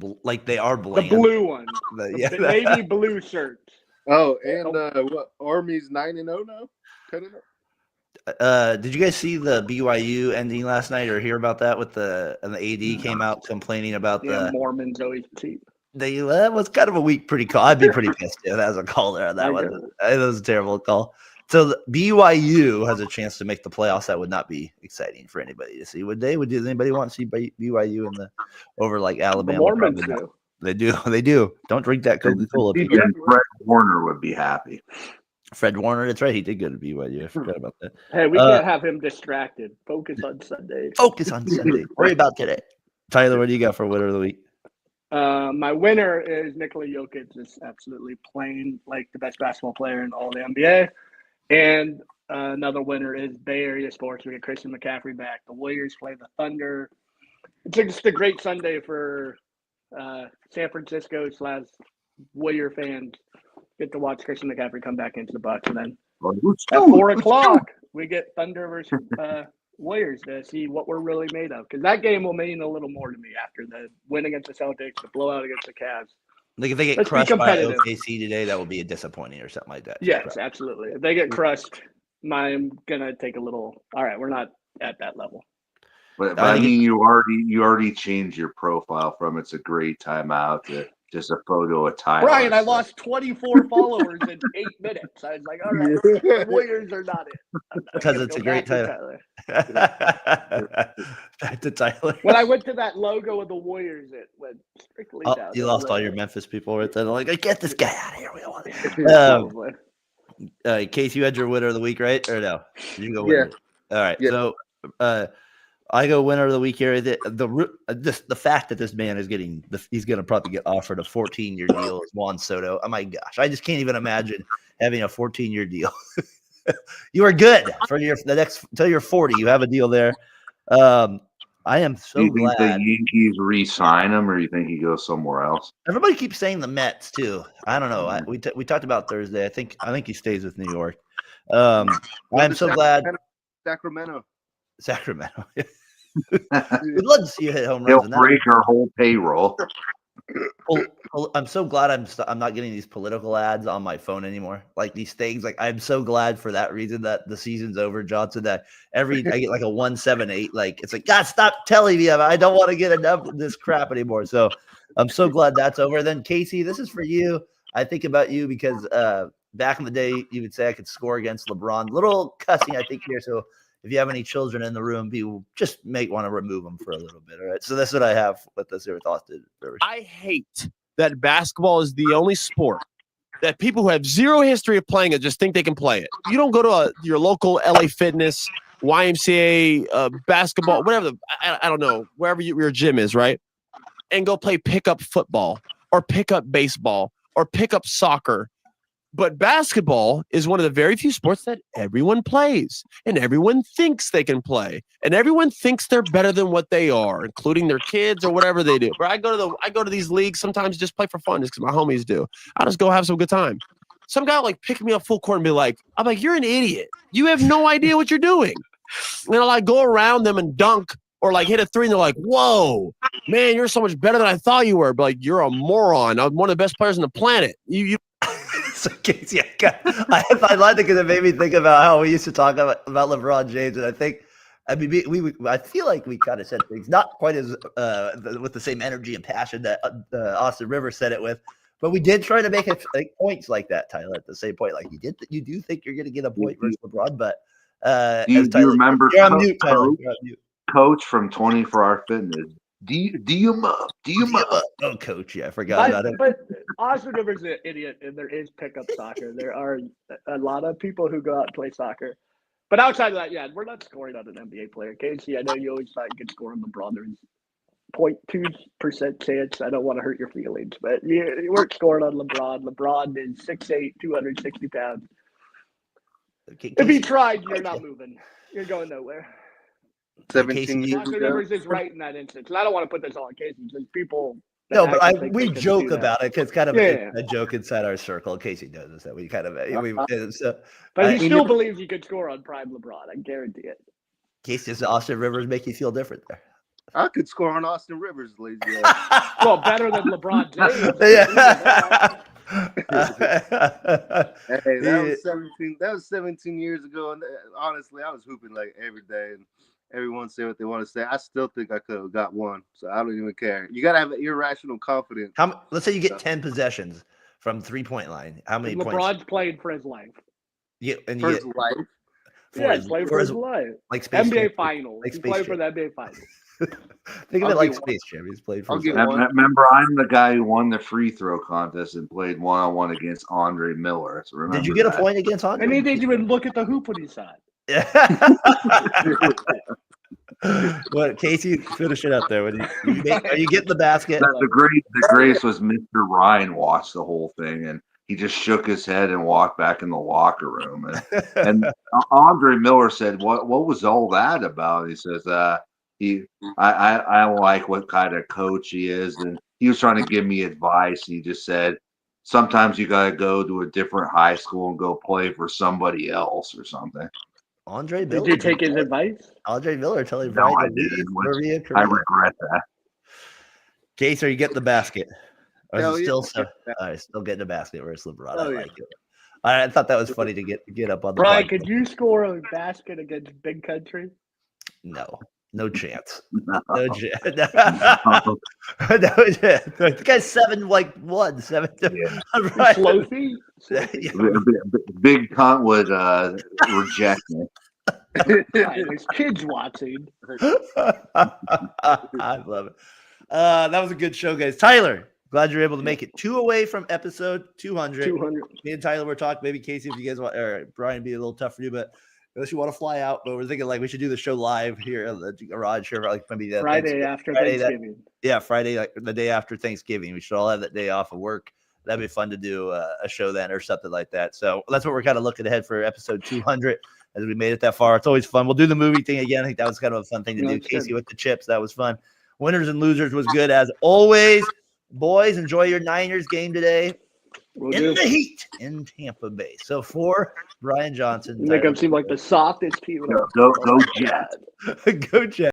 they are bland. The blue ones. Yeah. The navy blue shirts. Oh, and what? Army's 9-0 now. Cut it up. Did you guys see the BYU ending last night or hear about that with the AD came out complaining about the Mormons always cheap. That was kind of a weak, pretty call. I'd be pretty pissed if that was a call there. That was a terrible call. So the BYU has a chance to make the playoffs. That would not be exciting for anybody to see, would they? Would anybody want to see BYU in over like Alabama? The Mormons do. They do. They do. Don't drink that Coca-Cola. Fred Warner would be happy. Fred Warner, that's right. He did go to BYU. I forgot about that. Hey, we can't have him distracted. Focus on Sunday. Worry about today. Tyler, what do you got for winner of the week? My winner is Nikola Jokic, just absolutely playing like the best basketball player in all the NBA. And another winner is Bay Area sports. We get Christian McCaffrey back. The Warriors play the Thunder. It's just a great Sunday for San Francisco / Warrior fans. Get to watch Christian McCaffrey come back into the Bucks, and then at 4 o'clock we get Thunder versus Warriors to see what we're really made of. Because that game will mean a little more to me after the win against the Celtics, the blowout against the Cavs. Like if they get crushed by OKC today, that will be a disappointing or something like that. Yes, absolutely. If they get crushed, I'm gonna take a little. All right, we're not at that level. But I mean, you already changed your profile from it's a great timeout to just a photo of Tyler. Brian, I lost 24 followers in 8 minutes. I was like, all right, the Warriors are not it. Because it's a great time. Back to Tyler. When I went to that logo of the Warriors, it went strictly down. You lost all your Memphis people right there. They're like, get this guy out of here. We don't want him. Case, you had your winner of the week, right? Or no? You go winner. Yeah. All right. Yeah. So I go winner of the week here. The fact that this man is he's going to probably get offered a 14-year deal is Juan Soto. Oh my gosh, I just can't even imagine having a 14-year deal. You are good for the next until you're 40. You have a deal there. I am so glad. Do you think the Yankees re-sign him, or you think he goes somewhere else? Everybody keeps saying the Mets too. I don't know. We talked about Thursday. I think he stays with New York. I'm so glad. Sacramento. Sacramento. We'd love to see you hit home runs. He'll In that. break our whole payroll. Well, I'm so glad I'm not getting these political ads on my phone anymore. Like these things, like I'm so glad for that reason that the season's over, Johnson. That I get like a 178. Like it's like, God, stop telling me I don't want to get enough of this crap anymore. So I'm so glad that's over. Then Casey, this is for you. I think about you because back in the day, you would say I could score against LeBron. Little cussing, I think here. So if you have any children in the room, you just may want to remove them for a little bit. All right. So that's what I have with this here with Austin Rivers. I hate that basketball is the only sport that people who have zero history of playing it just think they can play it. You don't go to your local LA Fitness, YMCA, basketball, whatever. I don't know, wherever your gym is, right? And go play pickup football or pickup baseball or pickup soccer. But basketball is one of the very few sports that everyone plays and everyone thinks they can play and everyone thinks they're better than what they are, including their kids or whatever they do. But I go to these leagues sometimes just play for fun just because my homies do. I just go have some good time. Some guy like pick me up full court and be like, I'm like, you're an idiot. You have no idea what you're doing. And I'll like go around them and dunk or like hit a three and they're like, whoa, man, you're so much better than I thought you were. But like, you're a moron. I'm one of the best players on the planet. You So Casey, I liked it because it made me think about how we used to talk about LeBron James, and I think, I mean, I feel like we kind of said things not quite as with the same energy and passion that Austin Rivers said it with, but we did try to make it like points like that, Tyler. At the same point, like you do think you're going to get a point versus LeBron, but do you remember you're on mute, Tyler. You're on mute. Coach from 24-Hour Fitness? Do you mug? Oh, Coach, yeah, I forgot about it. But Austin Rivers is an idiot, and there is pickup soccer. There are a lot of people who go out and play soccer. But outside of that, yeah, we're not scoring on an NBA player. Casey, I know you always thought you could score on LeBron. There's 0.2% chance. I don't want to hurt your feelings, but you weren't scoring on LeBron. LeBron is 6'8", 260 pounds. Okay, If he tried, you're not moving. You're going nowhere. 17 years Austin ago. Rivers is right in that instance. And I don't want to put this all on Casey because people. No, but actually think we they can joke do about that. it because kind of Yeah. a joke inside our circle. Casey knows this that we kind of But he I- still believes he could score on prime LeBron. I guarantee it. Casey, does Austin Rivers make you feel different there? I could score on Austin Rivers, lazy ass. Well, better than LeBron James. Yeah. Hey, that was 17 years ago, and honestly, I was hooping like every day, and everyone say what they want to say. I still think I could have got one, so I don't even care. You gotta have an irrational confidence. Let's say you get 10 possessions from 3-point line. How many points? LeBron's playing for his life. Yeah, and For you his get life. He's playing for his life. like Space NBA Jam. Finals. Like He's Space playing Jam. for the NBA Finals. Think of I'll it like give Space Jam. He's played for I'll his give life. one. Remember, I'm the guy who won the free throw contest and played one-on-one against Andre Miller. So remember Did you get that. a point against Andre? And he didn't even look at the hoop when he shot. What, Casey, finish it up there. Are you getting the basket? The grace was Mr. Ryan watched the whole thing and he just shook his head and walked back in the locker room. And Andre Miller said, "What was all that about?" He says, I don't like what kind of coach he is, and he was trying to give me advice. He just said, sometimes you got to go to a different high school and go play for somebody else or something. Andre Miller. Did you take his advice? Andre Miller telling No, Brian I didn't. to I regret that. Case, are you getting the basket? Or is Hell it yeah. still so? All right, still getting the basket versus LeBron. I Oh, yeah. like it. I thought that was funny to get up on the Brian, podcast. could you score a basket against Big Country? No chance. No chance. No chance. The guy's 7'1", 7'2". Right. Slow feet. Big cunt would reject me. Right, there's kids watching. I love it. That was a good show, guys. Tyler, glad you're able to make it 2 away from episode 200. 200. Me and Tyler were talking. Maybe Casey, if you guys want, or Brian, be a little tough for you, but unless you want to fly out, but we're thinking like we should do the show live here at the garage here, like maybe that Friday after Thanksgiving. Friday, like the day after Thanksgiving. We should all have that day off of work. That'd be fun to do a show then or something like that. So that's what we're kind of looking ahead for episode 200 as we made it that far. It's always fun. We'll do the movie thing again. I think that was kind of a fun thing to do. Casey good. with the chips. That was fun. Winners and losers was good as always. Boys, enjoy your Niners game today. in the heat in Tampa Bay. So for Brian Johnson, Make him seem like the softest team. Go Jets. Go Jets.